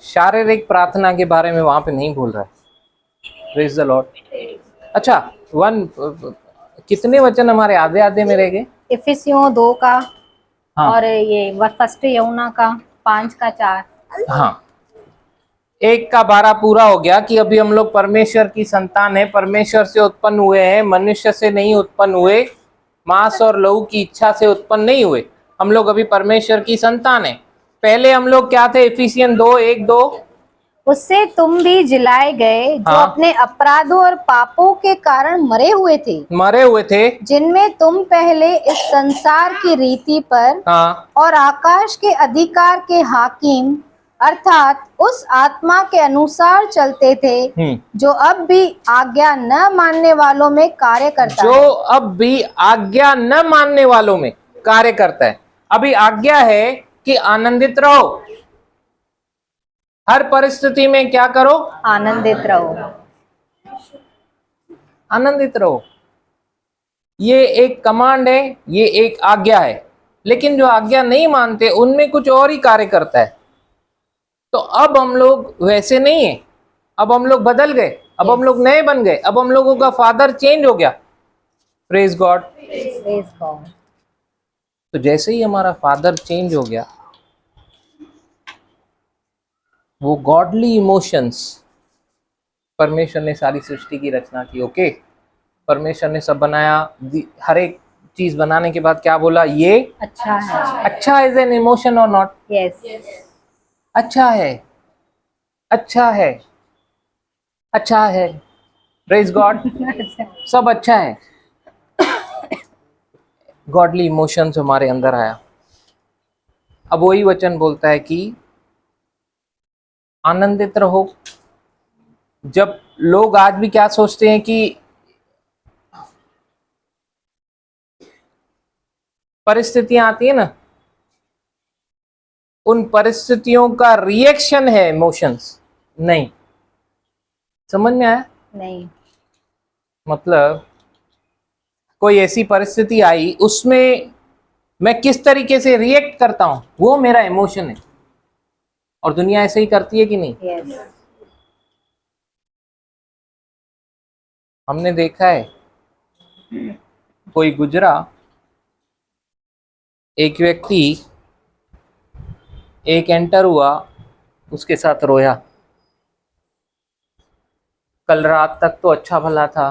शारीरिक प्रार्थना के बारे में वहां पे नहीं बोल रहा है। Praise the Lord. अच्छा, कितने वचन हमारे आधे आधे में रह गए? इफिसियों 2 का, हाँ। और ये फर्स्ट यूहन्ना का 5 का 4। हाँ, 1 का 12 पूरा हो गया कि अभी हम लोग परमेश्वर की संतान है, परमेश्वर से उत्पन्न हुए हैं, मनुष्य से नहीं उत्पन्न हुए, मांस और लहू की इच्छा से उत्पन्न नहीं हुए। हम लोग अभी परमेश्वर की संतान है। पहले हम लोग क्या थे? इफिसियन 2:1-2, उससे तुम भी जिलाए गए जो हाँ। अपने अपराधों और पापों के कारण मरे हुए थे, जिनमें तुम पहले इस संसार की रीति पर, हाँ, और आकाश के अधिकार के हाकिम अर्थात उस आत्मा के अनुसार चलते थे, जो अब भी आज्ञा न मानने वालों में कार्य करता है। जो अब भी आज्ञा न मानने वालों में कार्य करता है। अभी आज्ञा है कि आनंदित रहो, हर परिस्थिति में क्या करो? आनंदित रहो। आनंदित रहो। ये एक कमांड है, ये एक आज्ञा है। लेकिन जो आज्ञा नहीं मानते उनमें कुछ और ही कार्य करता है। तो अब हम लोग वैसे नहीं है, अब हम लोग बदल गए, अब हम लोग नए बन गए, अब हम लोगों का फादर चेंज हो गया। Praise God. तो जैसे ही हमारा फादर चेंज हो गया, वो गॉडली इमोशंस, परमेश्वर ने सारी सृष्टि की रचना की, ओके, परमेश्वर ने सब बनाया, हर एक चीज बनाने के बाद क्या बोला? ये अच्छा है। अच्छा इज एन इमोशन और नॉट? यस। अच्छा है, अच्छा है, अच्छा है। Praise God. सब अच्छा है। गॉडली इमोशंस हमारे अंदर आया। अब वही वचन बोलता है कि आनंदित रहो। जब लोग आज भी क्या सोचते हैं कि परिस्थितियां आती है ना, उन परिस्थितियों का रिएक्शन है इमोशंस, नहीं। समझ में आया? नहीं। मतलब कोई ऐसी परिस्थिति आई, उसमें मैं किस तरीके से रिएक्ट करता हूं, वो मेरा इमोशन है। और दुनिया ऐसे ही करती है कि नहीं? यस। हमने देखा है, कोई गुजरा, एक व्यक्ति एक एंटर हुआ, उसके साथ रोया। कल रात तक तो अच्छा भला था,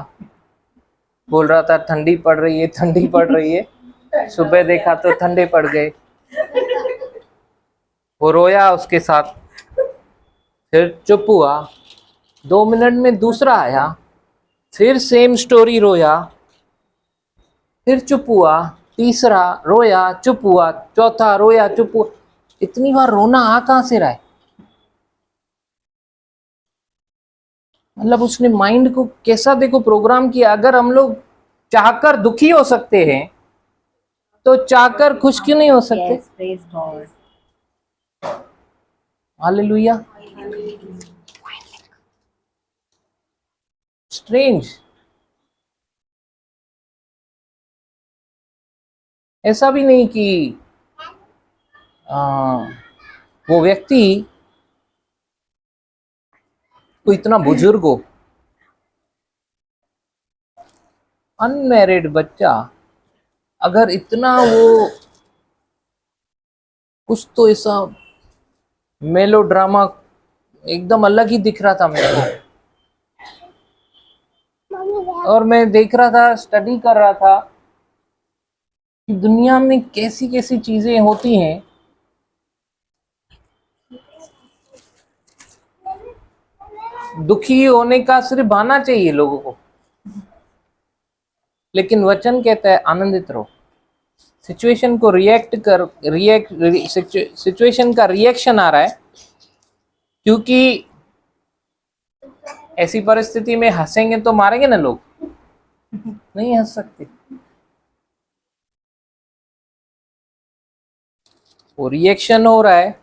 बोल रहा था ठंडी पड़ रही है, ठंडी पड़ रही है। सुबह देखा तो ठंडे पड़ गए। वो रोया उसके साथ, फिर चुप हुआ। 2 मिनट में दूसरा आया, फिर सेम स्टोरी, रोया, फिर चुप हुआ। तीसरा रोया, चुप हुआ। चौथा रोया, चुप हुआ। इतनी बार रोना आ कहां से रहा है? मतलब उसने माइंड को कैसा देखो प्रोग्राम किया। अगर हम लोग चाहकर दुखी हो सकते हैं तो चाहकर खुश क्यों नहीं हो सकते? Yes, praise God. Hallelujah. Strange. ऐसा भी नहीं कि वो व्यक्ति कोई इतना बुजुर्ग हो, अनमैरिड बच्चा, अगर इतना वो कुछ तो ऐसा मेलोड्रामा एकदम अलग ही दिख रहा था मेरे को। और मैं देख रहा था, स्टडी कर रहा था कि दुनिया में कैसी कैसी चीजें होती हैं। दुखी होने का सिर्फ बहाना चाहिए लोगों को, लेकिन वचन कहता है आनंदित रहो। सिचुएशन को सिचुएशन का रिएक्शन आ रहा है, क्योंकि ऐसी परिस्थिति में हंसेंगे तो मारेंगे ना लोग, नहीं हंस सकते। वो रिएक्शन हो रहा है,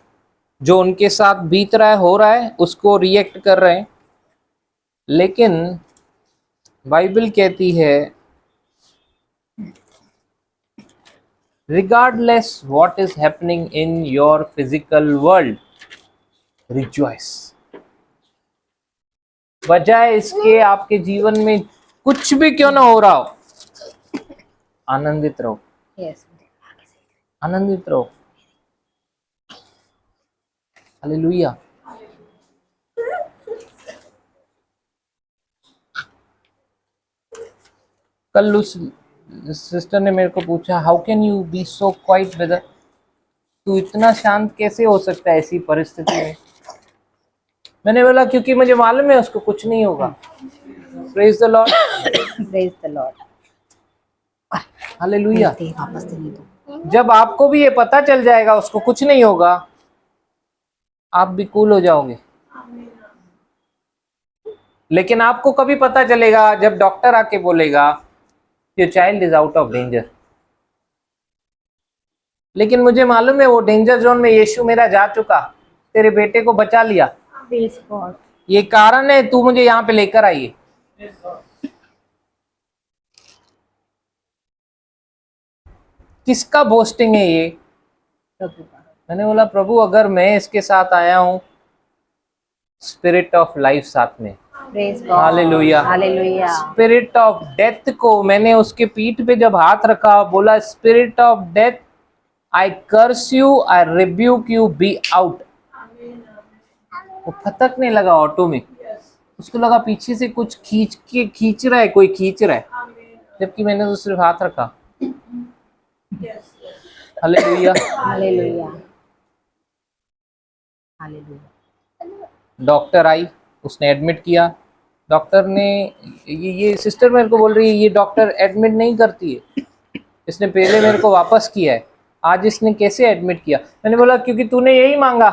जो उनके साथ बीत रहा है, हो रहा है, उसको रिएक्ट कर रहे हैं। लेकिन बाइबल कहती है regardless what is happening in your physical world, rejoice। बजाय इसके आपके जीवन में कुछ भी क्यों ना हो रहा हो, आनंदित रहो। Yes. आनंदित रहो। हालेलुया। कल उस सिस्टर ने मेरे को पूछा, how can you be so quiet brother, तू इतना शांत कैसे हो सकता है ऐसी परिस्थिति में? मैंने बोला क्योंकि मुझे मालूम है उसको कुछ नहीं होगा। Praise the Lord. Praise the Lord. Hallelujah. वापस देने दो। जब आपको भी ये पता चल जाएगा उसको कुछ नहीं होगा, आप भी कूल हो जाओगे। लेकिन आपको कभी पता चलेगा जब डॉक्टर आके बोलेगा your child is out of danger. लेकिन मुझे मालूम है वो डेंजर जोन में यीशु मेरा जा चुका, तेरे बेटे को बचा लिया। Praise God. ये कारण है तू मुझे यहाँ पे लेकर आई है। किसका बोस्टिंग है ये? प्रभु का। मैंने बोला प्रभु अगर मैं इसके साथ आया हूं, स्पिरिट ऑफ लाइफ साथ में। Praise God. Hallelujah. Hallelujah. Spirit of death को मैंने उसके पीठ पे जब हाथ रखा, बोला spirit of death I curse you, I rebuke you, be out. वो फटकने लगा ऑटो में। उसको लगा पीछे से कुछ खींच रहा है, कोई खींच रहा है, जबकि मैंने तो सिर्फ हाथ रखा। हालेलुया। Hallelujah. Hallelujah. डॉक्टर आई, उसने एडमिट किया। डॉक्टर ने ये सिस्टर मेरे को बोल रही है ये डॉक्टर एडमिट नहीं करती है, इसने पहले मेरे को वापस किया है, आज इसने कैसे एडमिट किया? मैंने बोला क्योंकि तूने यही मांगा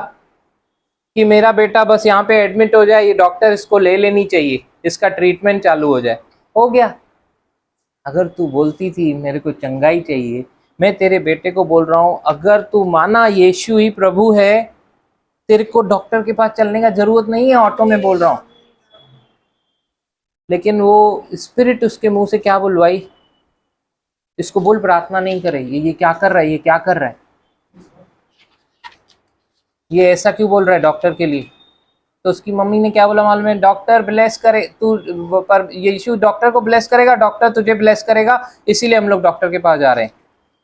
कि मेरा बेटा बस यहाँ पे एडमिट हो जाए, ये डॉक्टर इसको ले लेनी चाहिए, इसका ट्रीटमेंट चालू हो जाए, हो गया। अगर तू बोलती थी मेरे को चंगाई चाहिए, मैं तेरे बेटे को बोल रहा हूँ अगर तू माना यीशु ही प्रभु है, तेरे को डॉक्टर के पास चलने का जरूरत नहीं है, ऑटो में बोल रहा हूँ। लेकिन वो स्पिरिट उसके मुंह से क्या बुलवाई, इसको बोल प्रार्थना नहीं करे, ये क्या कर रहा है, ये क्या कर रहा है, ये ऐसा क्यों बोल रहा है डॉक्टर के लिए? तो उसकी मम्मी ने क्या बोला मालूम है? डॉक्टर ब्लेस करे तू, पर यीशु डॉक्टर को ब्लेस करेगा, डॉक्टर तुझे ब्लेस करेगा, इसीलिए हम लोग डॉक्टर के पास जा रहे हैं।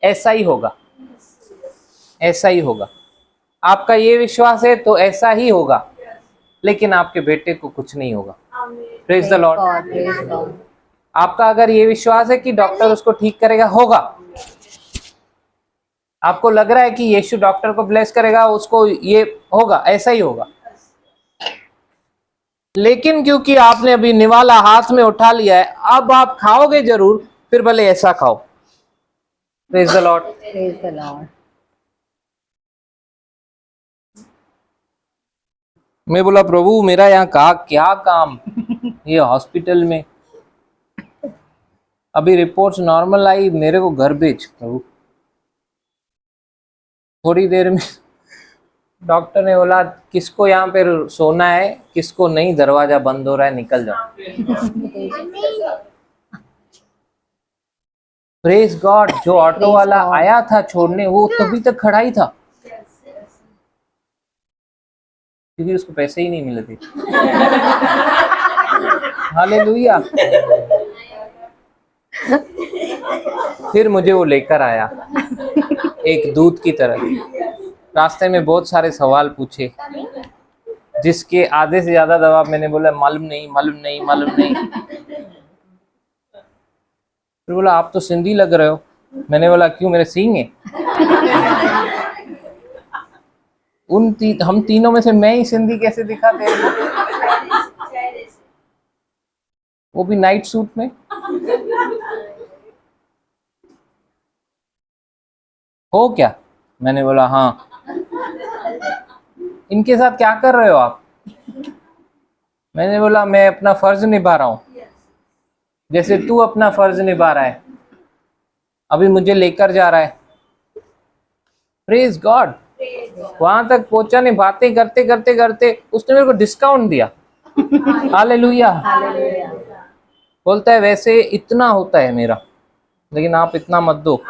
ऐसा ही होगा, ऐसा ही होगा। आपका ये विश्वास है तो ऐसा ही होगा, लेकिन आपके बेटे को कुछ नहीं होगा। Praise the lord. Praise God. आपका अगर ये विश्वास है कि डॉक्टर उसको ठीक करेगा, होगा। आपको लग रहा है कि यीशु डॉक्टर को ब्लेस करेगा, उसको ये होगा, ऐसा ही होगा। लेकिन क्योंकि आपने अभी निवाला हाथ में उठा लिया है, अब आप खाओगे जरूर, फिर भले ऐसा खाओ। Praise the lord. Praise the Lord. मैं बोला प्रभु मेरा यहाँ का क्या काम ये हॉस्पिटल में, अभी रिपोर्ट्स नॉर्मल आई, मेरे को घर भेज प्रभु। थोड़ी देर में डॉक्टर ने बोला किसको यहाँ पे सोना है, किसको नहीं, दरवाजा बंद हो रहा है, निकल जाओ। Praise God. जो ऑटो वाला आया था छोड़ने, वो तभी तक खड़ा ही था, क्योंकि उसको पैसे ही नहीं मिले थे। हालेलुया। फिर मुझे वो लेकर आया एक दूत की तरह। रास्ते में बहुत सारे सवाल पूछे, जिसके आधे से ज्यादा जवाब मैंने बोला मालूम नहीं, मालूम नहीं, मालूम नहीं। फिर बोला आप तो सिंधी लग रहे हो। मैंने बोला क्यों, मेरे सींग है? हम तीनों में से मैं ही सिंधी कैसे दिखा दे, वो भी नाइट सूट में। हो क्या? मैंने बोला हाँ। इनके साथ क्या कर रहे हो आप? मैंने बोला मैं अपना फर्ज निभा रहा हूं, जैसे तू अपना फर्ज निभा रहा है, अभी मुझे लेकर जा रहा है। Praise God. वहां तक पहुंचा नहीं, बातें करते करते करते उसने मेरे को डिस्काउंट दिया। हालेलुया। बोलता है वैसे इतना होता है मेरा, लेकिन आप इतना मत दो,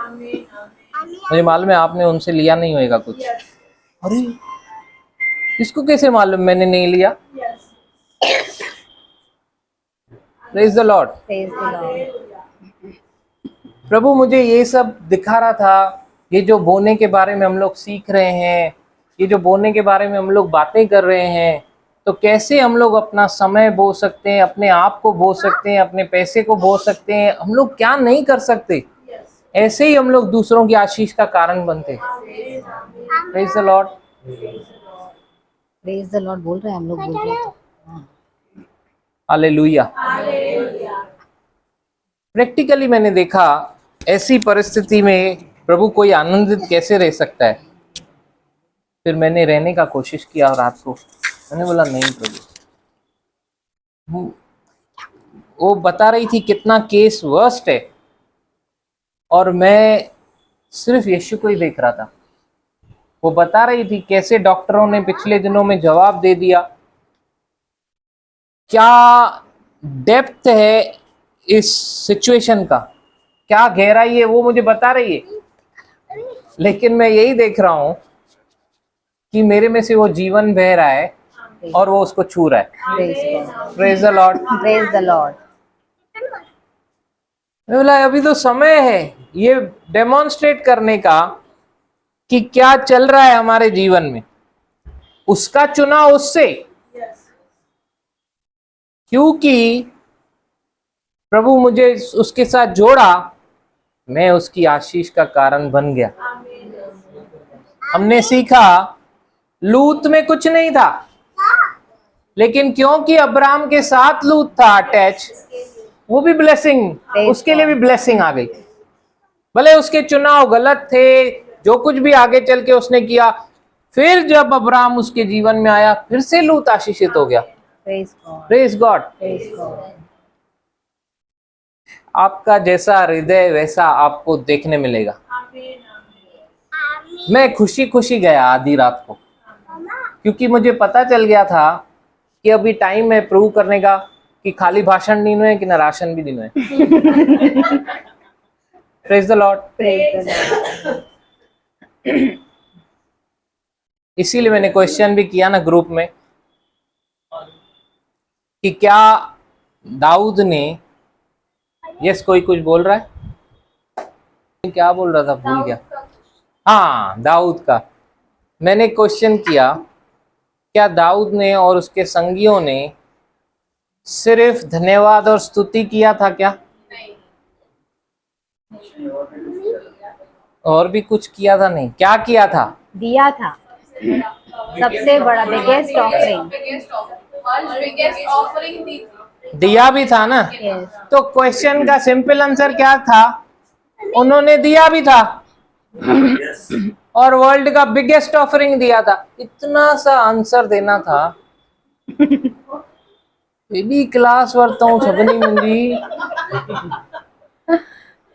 मुझे मालूम है आपने उनसे लिया नहीं होएगा कुछ। अरे इसको कैसे मालूम मैंने नहीं लिया? Praise the lord. Praise the lord. प्रभु मुझे ये सब दिखा रहा था, ये जो बोने के बारे में हम लोग सीख रहे हैं, ये जो बोने के बारे में हम लोग बातें कर रहे हैं, तो कैसे हम लोग अपना समय बो सकते हैं, अपने आप को बो सकते हैं, अपने पैसे को बो सकते हैं। हम लोग क्या नहीं कर सकते, ऐसे ही हम लोग दूसरों की आशीष का कारण बनते। Praise the lord. Praise the Lord बोल रहे हैं हम लोग, बोल रहे हैं। हालेलुया। प्रैक्टिकली मैंने देखा ऐसी परिस्थिति में प्रभु कोई आनंदित कैसे रह सकता है। फिर मैंने रहने का कोशिश किया रात को। मैंने बोला नहीं प्रभु, वो बता रही थी कितना केस वर्स्ट है, और मैं सिर्फ यीशु को ही देख रहा था। वो बता रही थी कैसे डॉक्टरों ने पिछले दिनों में जवाब दे दिया, क्या डेप्थ है इस सिचुएशन का, क्या गहराई है, वो मुझे बता रही है। लेकिन मैं यही देख रहा हूं कि मेरे में से वो जीवन बह रहा है और वो उसको छू रहा है। Praise the lord. Praise the Lord. मैं बोला अभी तो समय है ये डेमोन्स्ट्रेट करने का कि क्या चल रहा है हमारे जीवन में। उसका चुनाव उससे, क्योंकि प्रभु मुझे उसके साथ जोड़ा, मैं उसकी आशीष का कारण बन गया। हमने सीखा लूत में कुछ नहीं था, लेकिन क्योंकि अब्राहम के साथ लूत था अटैच, वो भी ब्लेसिंग, उसके लिए भी ब्लेसिंग आ गई। भले उसके चुनाव गलत थे, जो कुछ भी आगे चल के उसने किया, फिर जब अब्राहम उसके जीवन में आया, फिर से लूत आशीषित हो गया। Praise God. आपका जैसा हृदय वैसा आपको देखने मिलेगा। मैं खुशी खुशी गया आधी रात को, क्योंकि मुझे पता चल गया था कि अभी टाइम है प्रूव करने का कि खाली भाषण नहीं है कि ना राशन भी नहीं है। Praise the Lord. इसीलिए मैंने क्वेश्चन भी किया ना ग्रुप में कि क्या दाऊद ने, यस कोई कुछ बोल रहा है, क्या बोल रहा था भूल गया। हाँ दाऊद का, मैंने क्वेश्चन किया, क्या दाऊद ने और उसके संगियों ने सिर्फ धन्यवाद और स्तुति किया था क्या? और भी कुछ किया था? नहीं, क्या किया था? दिया था सबसे बड़ा बिगेस्ट ऑफरिंग। दिया भी था ना। तो क्वेश्चन का सिंपल आंसर क्या था? उन्होंने दिया भी था और वर्ल्ड का बिगेस्ट ऑफरिंग दिया था। इतना सा आंसर देना था। एडी क्लास वरतों छबनी मुंडी,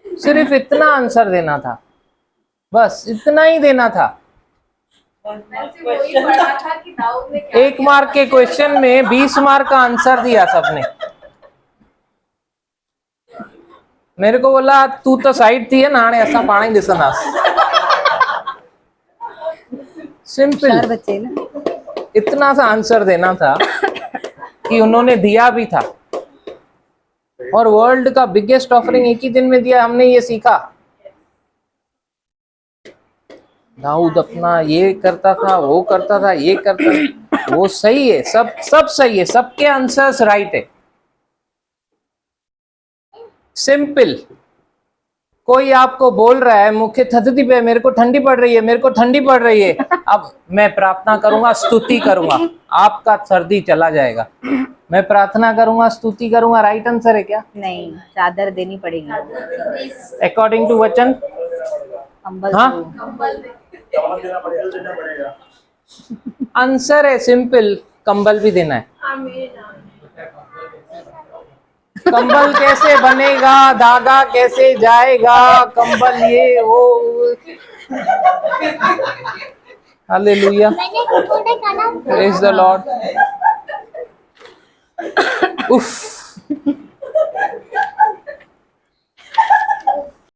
सिर्फ इतना आंसर देना था, बस इतना ही देना था। एक मार्क के क्वेश्चन में 20 मार्क का आंसर दिया सबने। मेरे को बोला तू तो साइड थी है ना, ऐसा पानी दिसना। सिंपल बच्चे ना, इतना सा आंसर देना था कि उन्होंने दिया भी था और वर्ल्ड का बिगेस्ट ऑफरिंग एक ही दिन में दिया। हमने ये सीखा। दाऊद अपना ये करता था, वो करता था, ये करता था, वो सही है, सब सही है, सबके आंसर्स राइट है। सिंपल। कोई आपको बोल रहा है मुख्य थदती पे, मेरे को ठंडी पड़ रही है, मेरे को ठंडी पड़ रही है, अब मैं प्रार्थना करूंगा, स्तुति करूंगा, आपका सर्दी चला जाएगा। मैं प्रार्थना करूंगा, स्तुति करूंगा, राइट आंसर है क्या? नहीं, चादर देनी पड़ेगी। अकॉर्डिंग टू वचन। कंबल हाँ, देना पड़ेगा। आंसर है सिंपल, कंबल भी देना है। कंबल कैसे बनेगा, धागा कैसे जाएगा, कंबल ये वो। Hallelujah, praise the Lord. उफ,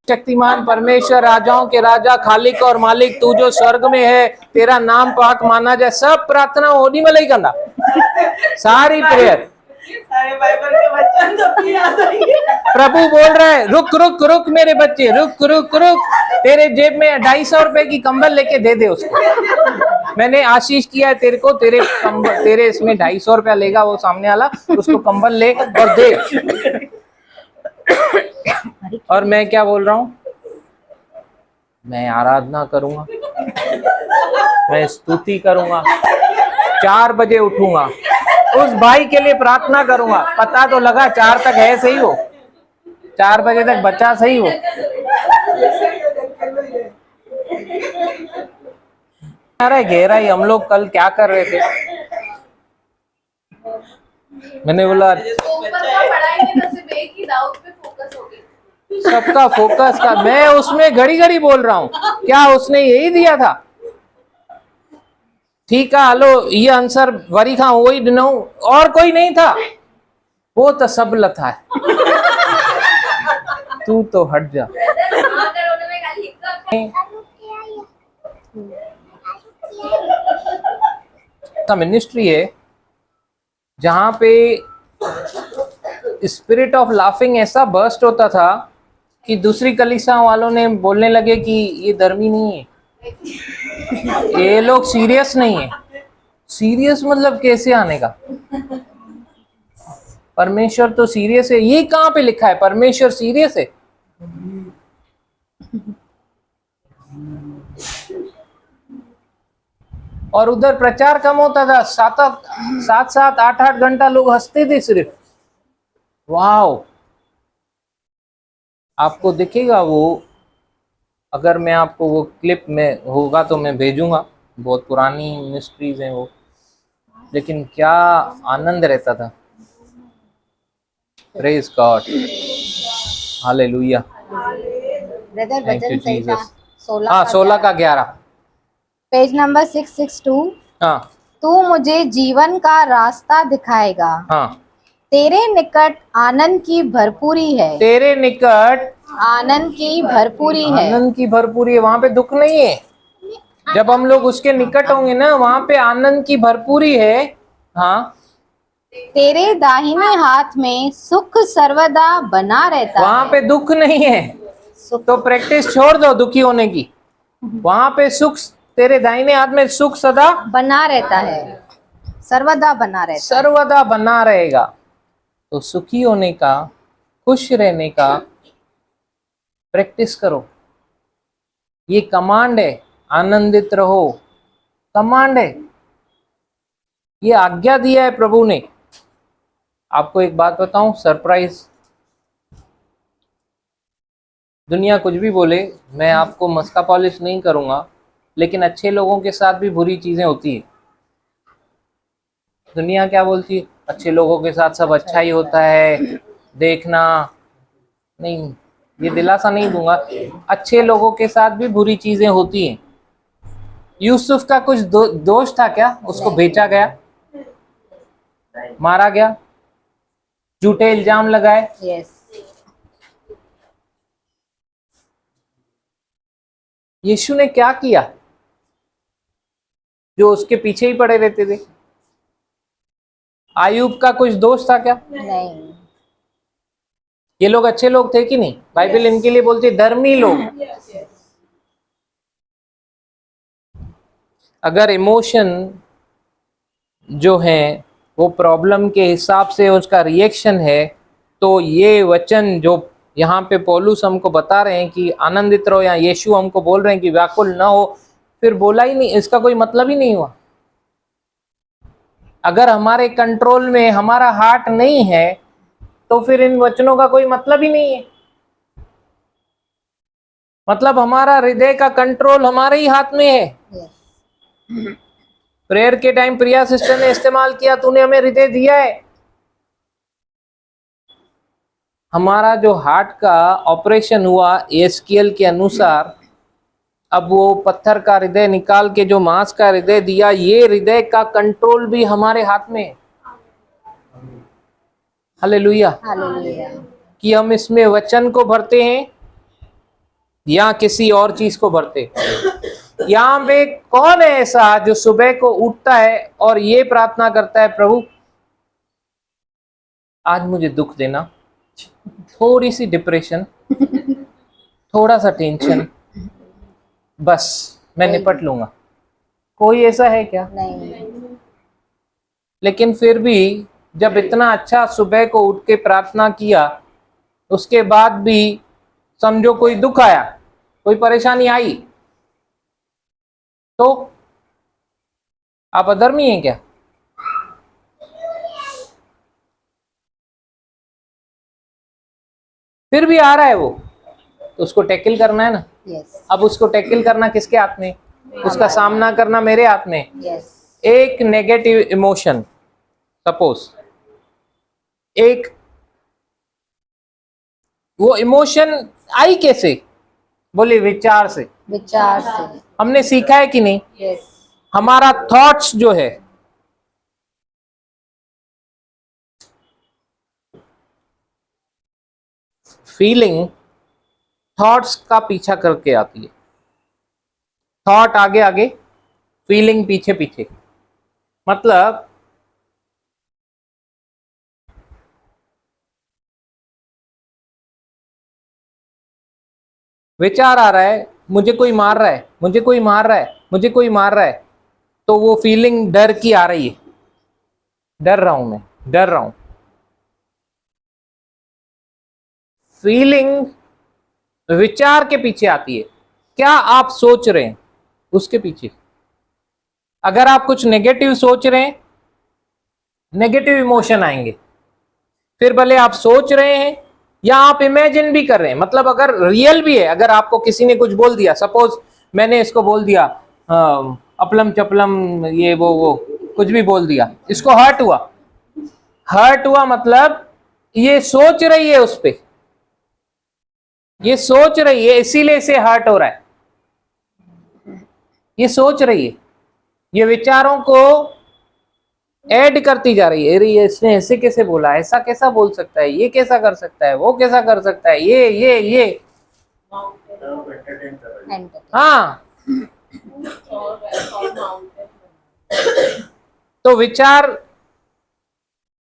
शक्तिमान परमेश्वर, राजाओं के राजा, खालिक और मालिक, तू जो स्वर्ग में है, तेरा नाम पाक माना जाए। सब प्रार्थना होनी में ही करना, सारी प्रेयर। सारे बाइबल के वचन सबकी याद आएंगे। प्रभु बोल रहा है, रुक रुक रुक मेरे बच्चे, रुक रुक रुक। तेरे जेब में 250 रुपए की कंबल लेके दे दे उसको। मैंने आशीष किया है तेरे को, तेरे कंबल, तेरे इसमें 250 रुपया लेगा वो सामने वाला, उसको कंबल ले और दे। और मैं क्या बोल रहा हूं? मैं आराधना करूंगा, मैं स्तुति करूंगा, 4 बजे उठूंगा, उस भाई के लिए प्रार्थना करूंगा। पता तो लगा 4 तक है सही हो, 4 बजे तक बचा सही हो। अरे गहराई, हम लोग कल क्या कर रहे थे? मैंने बोला सबका फोकस का, मैं उसमें घड़ी घड़ी बोल रहा हूँ, क्या उसने यही दिया था? ठीक है, हलो ये आंसर वरी खां वही ॾिनो, और कोई नहीं था, वो तो सब लथा है। तू तो हट जा। का मिनिस्ट्री है जहां पे स्पिरिट ऑफ लाफिंग ऐसा बर्स्ट होता था कि दूसरी कलीसिया वालों ने बोलने लगे कि ये धर्मी नहीं है, ये लोग सीरियस नहीं है। सीरियस मतलब कैसे आने का? परमेश्वर तो सीरियस है। ये कहाँ पे लिखा है परमेश्वर सीरियस है? और उधर प्रचार कम होता था, 7-7, 8-8 घंटा लोग हंसते थे सिर्फ। वाओ, आपको दिखेगा वो, अगर मैं आपको वो क्लिप में होगा तो मैं भेजूंगा, बहुत पुरानी मिनिस्ट्रीज हैं वो, लेकिन क्या आनंद रहता था। Praise God, hallelujah. Brother thank you वचन सही था। जीसस। हाँ, 16 का 11, पेज नंबर 662। हाँ तू मुझे जीवन का रास्ता दिखाएगा, हाँ। तेरे निकट आनंद की भरपूरी है। तेरे निकट आनंद की भरपूरी है। आनंद की भरपूरी है, वहां पे दुख नहीं है। जब हम लोग उसके निकट होंगे ना, वहां पे आनंद की भरपूरी है। हाँ, तेरे दाहिने हाथ में सुख सर्वदा बना रहता वहां है। पे दुख नहीं है, तो प्रैक्टिस छोड़ दो दुखी होने की। वहां पे सुख तेरे दाहिने हाथ में सुख सदा बना रहता है, सर्वदा बना रहता है। सर्वदा बना रहेगा। तो सुखी होने का, खुश रहने का प्रैक्टिस करो। ये कमांड है, आनंदित रहो, कमांड है, ये आज्ञा दिया है प्रभु ने। आपको एक बात बताऊं, सरप्राइज, दुनिया कुछ भी बोले, मैं आपको मस्का पॉलिश नहीं करूंगा, लेकिन अच्छे लोगों के साथ भी बुरी चीजें होती है। दुनिया क्या बोलती है? अच्छे लोगों के साथ सब अच्छा ही होता है, देखना। नहीं, ये दिलासा नहीं दूंगा, अच्छे लोगों के साथ भी बुरी चीजें होती हैं। यूसुफ का कुछ दोष था क्या? उसको बेचा गया, मारा गया, झूठे इल्जाम लगाए। यस, यीशु ने क्या किया जो उसके पीछे ही पड़े रहते थे? आयूब का कुछ दोष था क्या? नहीं। ये लोग अच्छे लोग थे कि नहीं? बाइबल इनके लिए बोलती है धर्मी लोग। अगर इमोशन जो है वो प्रॉब्लम के हिसाब से उसका रिएक्शन है, तो ये वचन जो यहाँ पे पौलुस हमको बता रहे हैं कि आनंदित रहो, या यीशु हमको बोल रहे हैं कि व्याकुल ना हो, फिर बोला ही नहीं, इसका कोई मतलब ही नहीं हुआ। अगर हमारे कंट्रोल में हमारा हार्ट नहीं है, तो फिर इन वचनों का कोई मतलब ही नहीं है। मतलब हमारा हृदय का कंट्रोल हमारे ही हाथ में है। यस, प्रेयर के टाइम प्रिया सिस्टर ने इस्तेमाल किया, तूने हमें हृदय दिया है। हमारा जो हार्ट का ऑपरेशन हुआ एसकेएल के अनुसार, अब वो पत्थर का हृदय निकाल के जो मांस का हृदय दिया, ये हृदय का कंट्रोल भी हमारे हाथ में है। हालेलुया। हालेलुया। कि हम इसमें वचन को भरते हैं या किसी और चीज को भरते हैं। यहाँ पे कौन है ऐसा जो सुबह को उठता है और ये प्रार्थना करता है, प्रभु आज मुझे दुख देना, थोड़ी सी डिप्रेशन, थोड़ा सा टेंशन, बस मैं निपट लूंगा। कोई ऐसा है क्या? नहीं। लेकिन फिर भी जब इतना अच्छा सुबह को उठ के प्रार्थना किया, उसके बाद भी समझो कोई दुख आया, कोई परेशानी आई, तो आप अधर्मी हैं क्या? फिर भी आ रहा है वो, तो उसको टैकल करना है ना। यस, अब उसको टैकल करना किसके हाथ में? उसका सामना करना मेरे हाथ में। यस, एक नेगेटिव इमोशन, सपोज एक, वो इमोशन आई कैसे? बोले विचार से। विचार से। हमने सीखा है कि नहीं? यस, हमारा थॉट्स जो है, फीलिंग थॉट्स का पीछा करके आती है। थॉट आगे आगे, फीलिंग पीछे पीछे। मतलब विचार आ रहा है, मुझे कोई मार रहा है, मुझे कोई मार रहा है, मुझे कोई मार रहा है, तो वो फीलिंग डर की आ रही है, डर रहा हूं मैं, डर रहा हूं। फीलिंग विचार के पीछे आती है, क्या आप सोच रहे हैं उसके पीछे। अगर आप कुछ नेगेटिव सोच रहे हैं, नेगेटिव इमोशन आएंगे। फिर भले आप सोच रहे हैं या आप इमेजिन भी कर रहे हैं, मतलब अगर रियल भी है, अगर आपको किसी ने कुछ बोल दिया, सपोज मैंने इसको बोल दिया अपलम चपलम, ये वो कुछ भी बोल दिया, इसको हर्ट हुआ, हर्ट हुआ मतलब ये सोच रही है उस पे, ये सोच रही है, इसीलिए इसे हर्ट हो रहा है। ये सोच रही है, ये विचारों को ऐड करती जा रही है। अरे इसने ऐसे कैसे बोला, ऐसा कैसा बोल सकता है, ये कैसा कर सकता है, वो कैसा कर सकता है, ये हाँ। तो विचार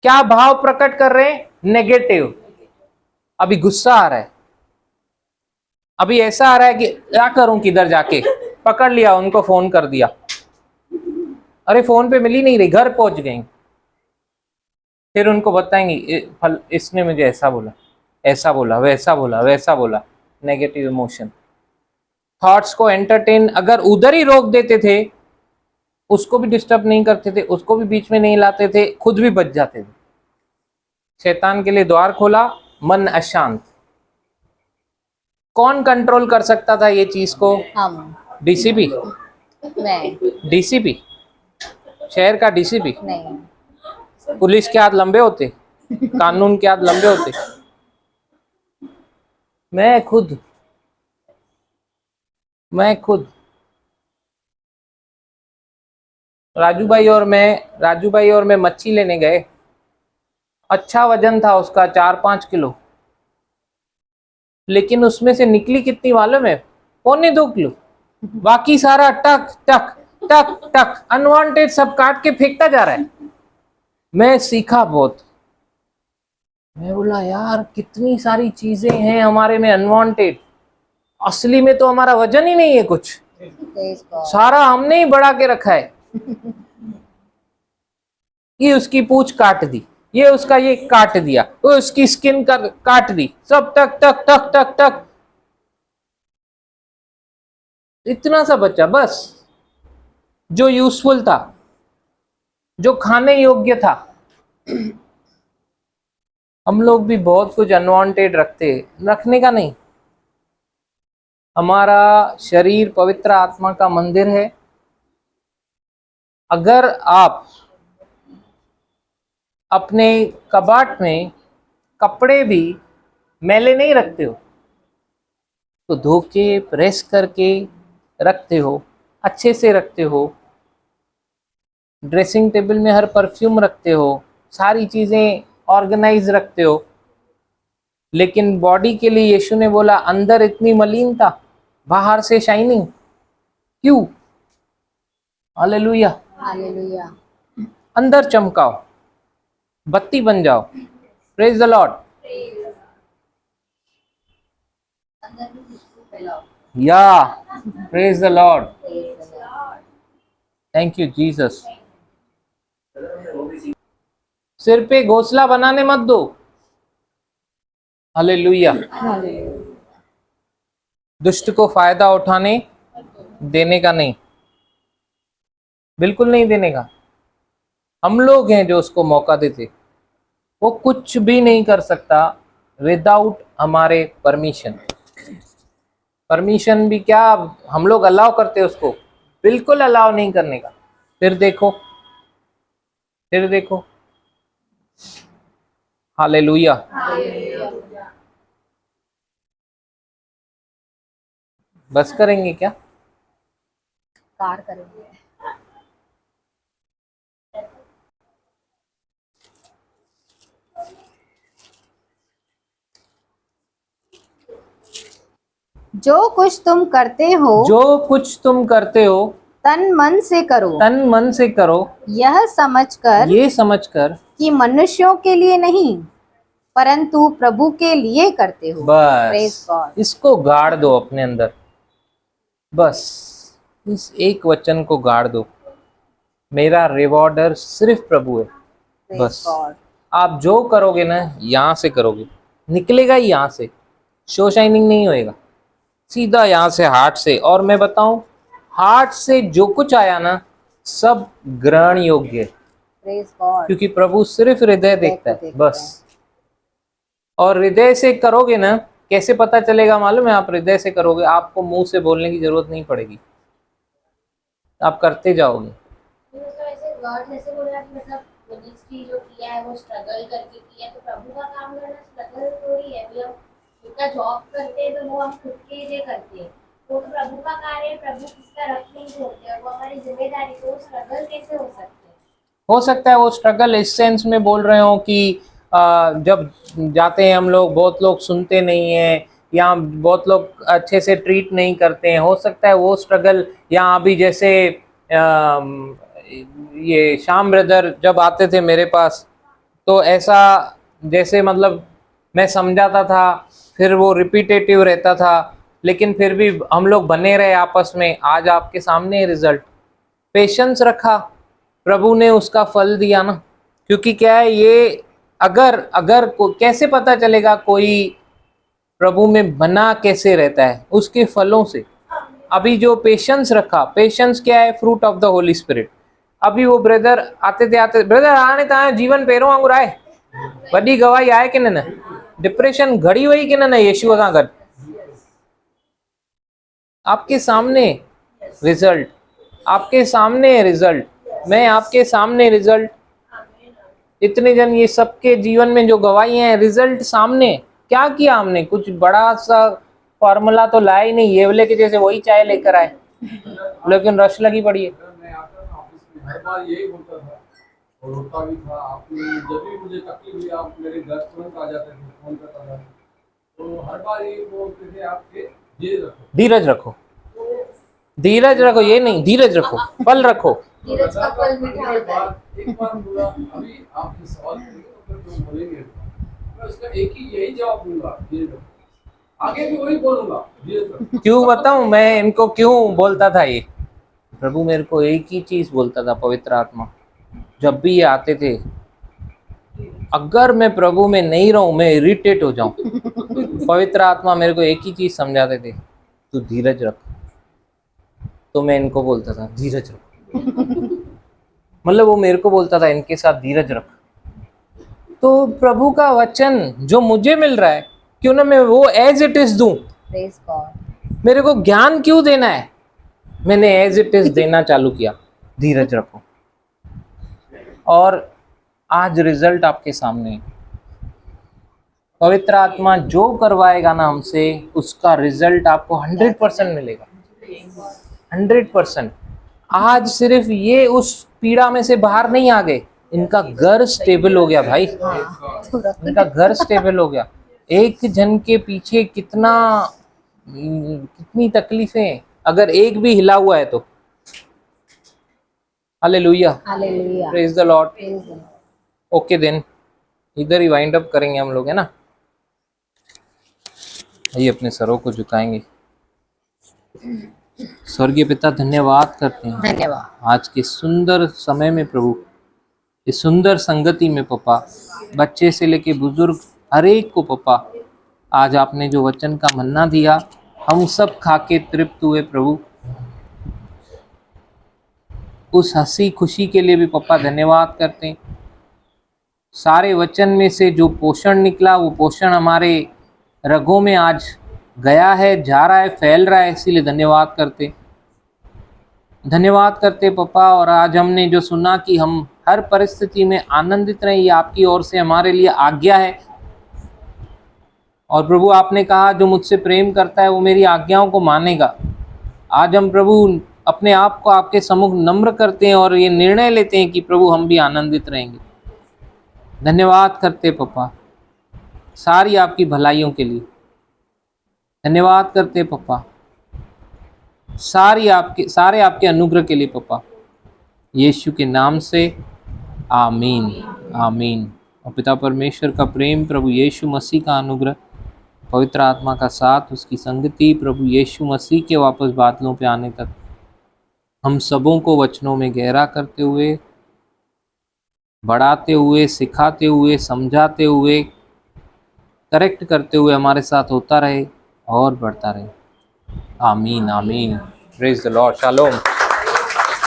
क्या भाव प्रकट कर रहे हैं? नेगेटिव। अभी गुस्सा आ रहा है, अभी ऐसा आ रहा है कि क्या करूं किधर जाके, पकड़ लिया, उनको फोन कर दिया, अरे फोन पे मिल ही नहीं रही, घर पहुंच गई। फिर उनको बताएंगे इसने मुझे ऐसा बोला, ऐसा बोला, वैसा बोला, वैसा बोला। नेगेटिव इमोशन, थॉट्स को एंटरटेन अगर उधर ही रोक देते थे, उसको भी डिस्टर्ब नहीं करते थे, उसको भी बीच में नहीं लाते थे, खुद भी बच जाते थे। शैतान के लिए द्वार खोला, मन अशांत। कौन कंट्रोल कर सकता था ये चीज को? हम। डीसीपी, मैं डीसीपी, शहर का डीसीपी। नहीं। पुलिस के हाथ लंबे होते, कानून के हाथ लंबे होते। मैं खुद राजू भाई और मैं मच्छी लेने गए। अच्छा वजन था उसका, 4-5 किलो, लेकिन उसमें से निकली कितनी मालूम है? 1.25 किलो। बाकी सारा टक टक टक टक अनवांटेड सब काट के फेंकता जा रहा है। मैं सीखा बहुत। मैं बोला यार कितनी सारी चीजें हैं हमारे में अनवांटेड, असली में तो हमारा वजन ही नहीं है कुछ, सारा हमने ही बढ़ा के रखा है। ये उसकी पूंछ काट दी, ये उसका ये काट दिया, वो उसकी स्किन का काट दी, सब टक टक टक टक टक, इतना सा बच्चा बस जो यूजफुल था, जो खाने योग्य था। हम लोग भी बहुत कुछ अनवांटेड रखने का नहीं। हमारा शरीर पवित्र आत्मा का मंदिर है। अगर आप अपने कबाट में कपड़े भी मैले नहीं रखते हो, तो धो के प्रेस करके रखते हो, अच्छे से रखते हो, ड्रेसिंग टेबल में हर परफ्यूम रखते हो, सारी चीज़ें ऑर्गेनाइज रखते हो, लेकिन बॉडी के लिए यीशु ने बोला अंदर इतनी मलिनता, बाहर से शाइनिंग। क्यों? Hallelujah, hallelujah. अंदर चमकाओ, बत्ती बन जाओ। Praise the lord. या praise the lord, thank you Jesus. सिर पे घोंसला बनाने मत दो। हालेलुया। दुष्ट को फायदा उठाने देने का नहीं, बिल्कुल नहीं देने का। हम लोग हैं जो उसको मौका देते। वो कुछ भी नहीं कर सकता विदाउट हमारे परमिशन। परमिशन भी क्या, हम लोग अलाउ करते हैं उसको, बिल्कुल अलाउ नहीं करने का। फिर देखो हालेलुया। बस करेंगे क्या? कार करेंगे। जो कुछ तुम करते हो तन मन से करो, यह समझकर कि मनुष्यों के लिए नहीं परंतु प्रभु के लिए करते हो। Praise बस God। इसको गाड़ दो अपने अंदर, बस इस एक वचन को गाड़ दो, मेरा रिवॉर्डर सिर्फ प्रभु है। Praise बस God। आप जो करोगे ना, यहाँ से करोगे, निकलेगा ही यहाँ से, शो शाइनिंग नहीं होएगा, सीधा यहाँ से हार्ट से। और मैं बताऊं, हार्ट से जो कुछ आया ना, सब ग्रहण योग्य है, Praise God। क्योंकि प्रभु सिर्फ हृदय देखता है देखता बस। और हृदय से करोगे ना, कैसे पता चलेगा मालूम है? आप हृदय से करोगे, आपको मुंह से बोलने की जरूरत नहीं पड़ेगी, आप करते जाओगे। तो ऐसे वर्ड ऐसे बोल रहा है कि मतलब मिनिस्ट्री जो किया है वो स्ट्रगल करके किया है, तो प्रभु का काम करना स्ट्रगल थोड़ी है। अभी हम उनका जॉब करते हैं तो वो हम खुद के लिए करते हैं, वो तो प्रभु का कार्य है, प्रभु किसका रख नहीं छोड़ते, और वो हमारी जिम्मेदारी, तो स्ट्रगल कैसे हो सकते हैं? हो सकता है वो स्ट्रगल इस सेंस में बोल रहे हो कि जब जाते हैं हम लोग, बहुत लोग सुनते नहीं हैं, या बहुत लोग अच्छे से ट्रीट नहीं करते हैं, हो सकता है वो स्ट्रगल। या अभी जैसे ये श्याम ब्रदर जब आते थे मेरे पास, तो ऐसा जैसे मतलब मैं समझाता था, फिर वो रिपीटेटिव रहता था, लेकिन फिर भी हम लोग बने रहे आपस में। आज आपके सामने रिजल्ट, पेशेंस रखा, प्रभु ने उसका फल दिया ना। क्योंकि क्या है ये, अगर कैसे पता चलेगा कोई प्रभु में बना कैसे रहता है? उसके फलों से। अभी जो पेशेंस रखा, पेशेंस क्या है? Fruit of the Holi spirit. अभी वो ब्रदर आते थे, ब्रदर आने ताए जीवन पेरों वांगुर आए, वॾी गवाही आए कि न, डिप्रेशन घड़ी हुई कि न यीशु सां गॾु। आपके सामने रिजल्ट, आपके सामने रिजल्ट, मैं आपके सामने रिजल्ट, इतने जन ये सबके जीवन में जो गवाही हैं, रिजल्ट सामने। क्या किया हमने? कुछ बड़ा सा फॉर्मूला तो लाया ही नहीं, ये बोले कि जैसे वही चाय लेकर आए, लेकिन रश लगी पड़ी है। हर बार यही होता था और होता भी था। आपने जब भी मुझे तकलीफ हुई आप मेरे घर तुरंत आ जाते थे, फोन करता था। तो हर बार यही बोलते थे आपके धीरज रखो, धीरज रखो, ये नहीं धीरज रखो, फल रखो। धीरज का फल मीठा होता है। एक बार बोला, अभी आप जो सवाल करेंगे तो बोलेंगे, मैं उसका एक ही यही जवाब दूंगा, धीरज रखो। आगे भी वही बोलूंगा, धीरज रखो। क्यों बताऊं मैं इनको क्यों बोलता था ये? प्रभु मेरे को एक ही चीज बोलता था, पवित्र आत्मा जब भी ये आते थे, अगर मैं प्रभु में नहीं रहूं मैं इरिटेट हो जाऊं। पवित्र आत्मा मेरे को एक ही चीज समझाते थे, तू धीरज रख। तो मैं इनको बोलता था धीरज रख, मतलब वो मेरे को बोलता था इनके साथ धीरज रख। तो प्रभु का वचन जो मुझे मिल रहा है, क्यों ना मैं वो एज इट इज दूं। Praise God. मेरे को ज्ञान क्यों देना है, मैंने एज इट इज देना चालू किया, धीरज रखो। और आज रिजल्ट आपके सामने है। पवित्र आत्मा जो करवाएगा ना हमसे, उसका रिजल्ट आपको 100% मिलेगा, 100%। आज सिर्फ ये उस पीड़ा में से बाहर नहीं आ गए, इनका घर स्टेबल हो गया भाई, इनका घर स्टेबल हो गया। एक जन के पीछे कितनी तकलीफें, अगर एक भी हिला हुआ है तो। Hallelujah, Hallelujah. Praise the Lord. Praise the Lord. Okay then, इधर ही वाइंड अप करेंगे हम लोग, है ना। ये अपने सरों को झुकाएंगे। स्वर्गीय पिता, धन्यवाद करते हैं धन्यवाद। आज के सुंदर समय में प्रभु, इस सुंदर संगति में पप्पा, बच्चे से लेके बुजुर्ग हर एक को पप्पा, आज आपने जो वचन का मन्ना दिया, हम सब खा के तृप्त हुए प्रभु। उस हंसी खुशी के लिए भी पप्पा धन्यवाद करते हैं। सारे वचन में से जो पोषण निकला, वो पोषण हमारे रगों में आज गया है, जा रहा है, फैल रहा है, इसीलिए धन्यवाद करते, धन्यवाद करते पप्पा। और आज हमने जो सुना कि हम हर परिस्थिति में आनंदित रहें, ये आपकी ओर से हमारे लिए आज्ञा है। और प्रभु आपने कहा जो मुझसे प्रेम करता है वो मेरी आज्ञाओं को मानेगा। आज हम प्रभु अपने आप को आपके सम्मुख नम्र करते हैं और ये निर्णय लेते हैं कि प्रभु हम भी आनंदित रहेंगे। धन्यवाद करते पप्पा सारी आपकी भलाइयों के लिए, धन्यवाद करते पप्पा सारे आपके अनुग्रह के लिए पप्पा, यीशु के नाम से आमीन, आमीन। और पिता परमेश्वर का प्रेम, प्रभु यीशु मसीह का अनुग्रह, पवित्र आत्मा का साथ, उसकी संगति, प्रभु यीशु मसीह के वापस बादलों पे आने तक हम सबों को वचनों में गहरा करते हुए, बढ़ाते हुए, सिखाते हुए, समझाते हुए, करेक्ट करते हुए हमारे साथ होता रहे और बढ़ता रहे। आमीन, आमीन। Praise the Lord. शालोम।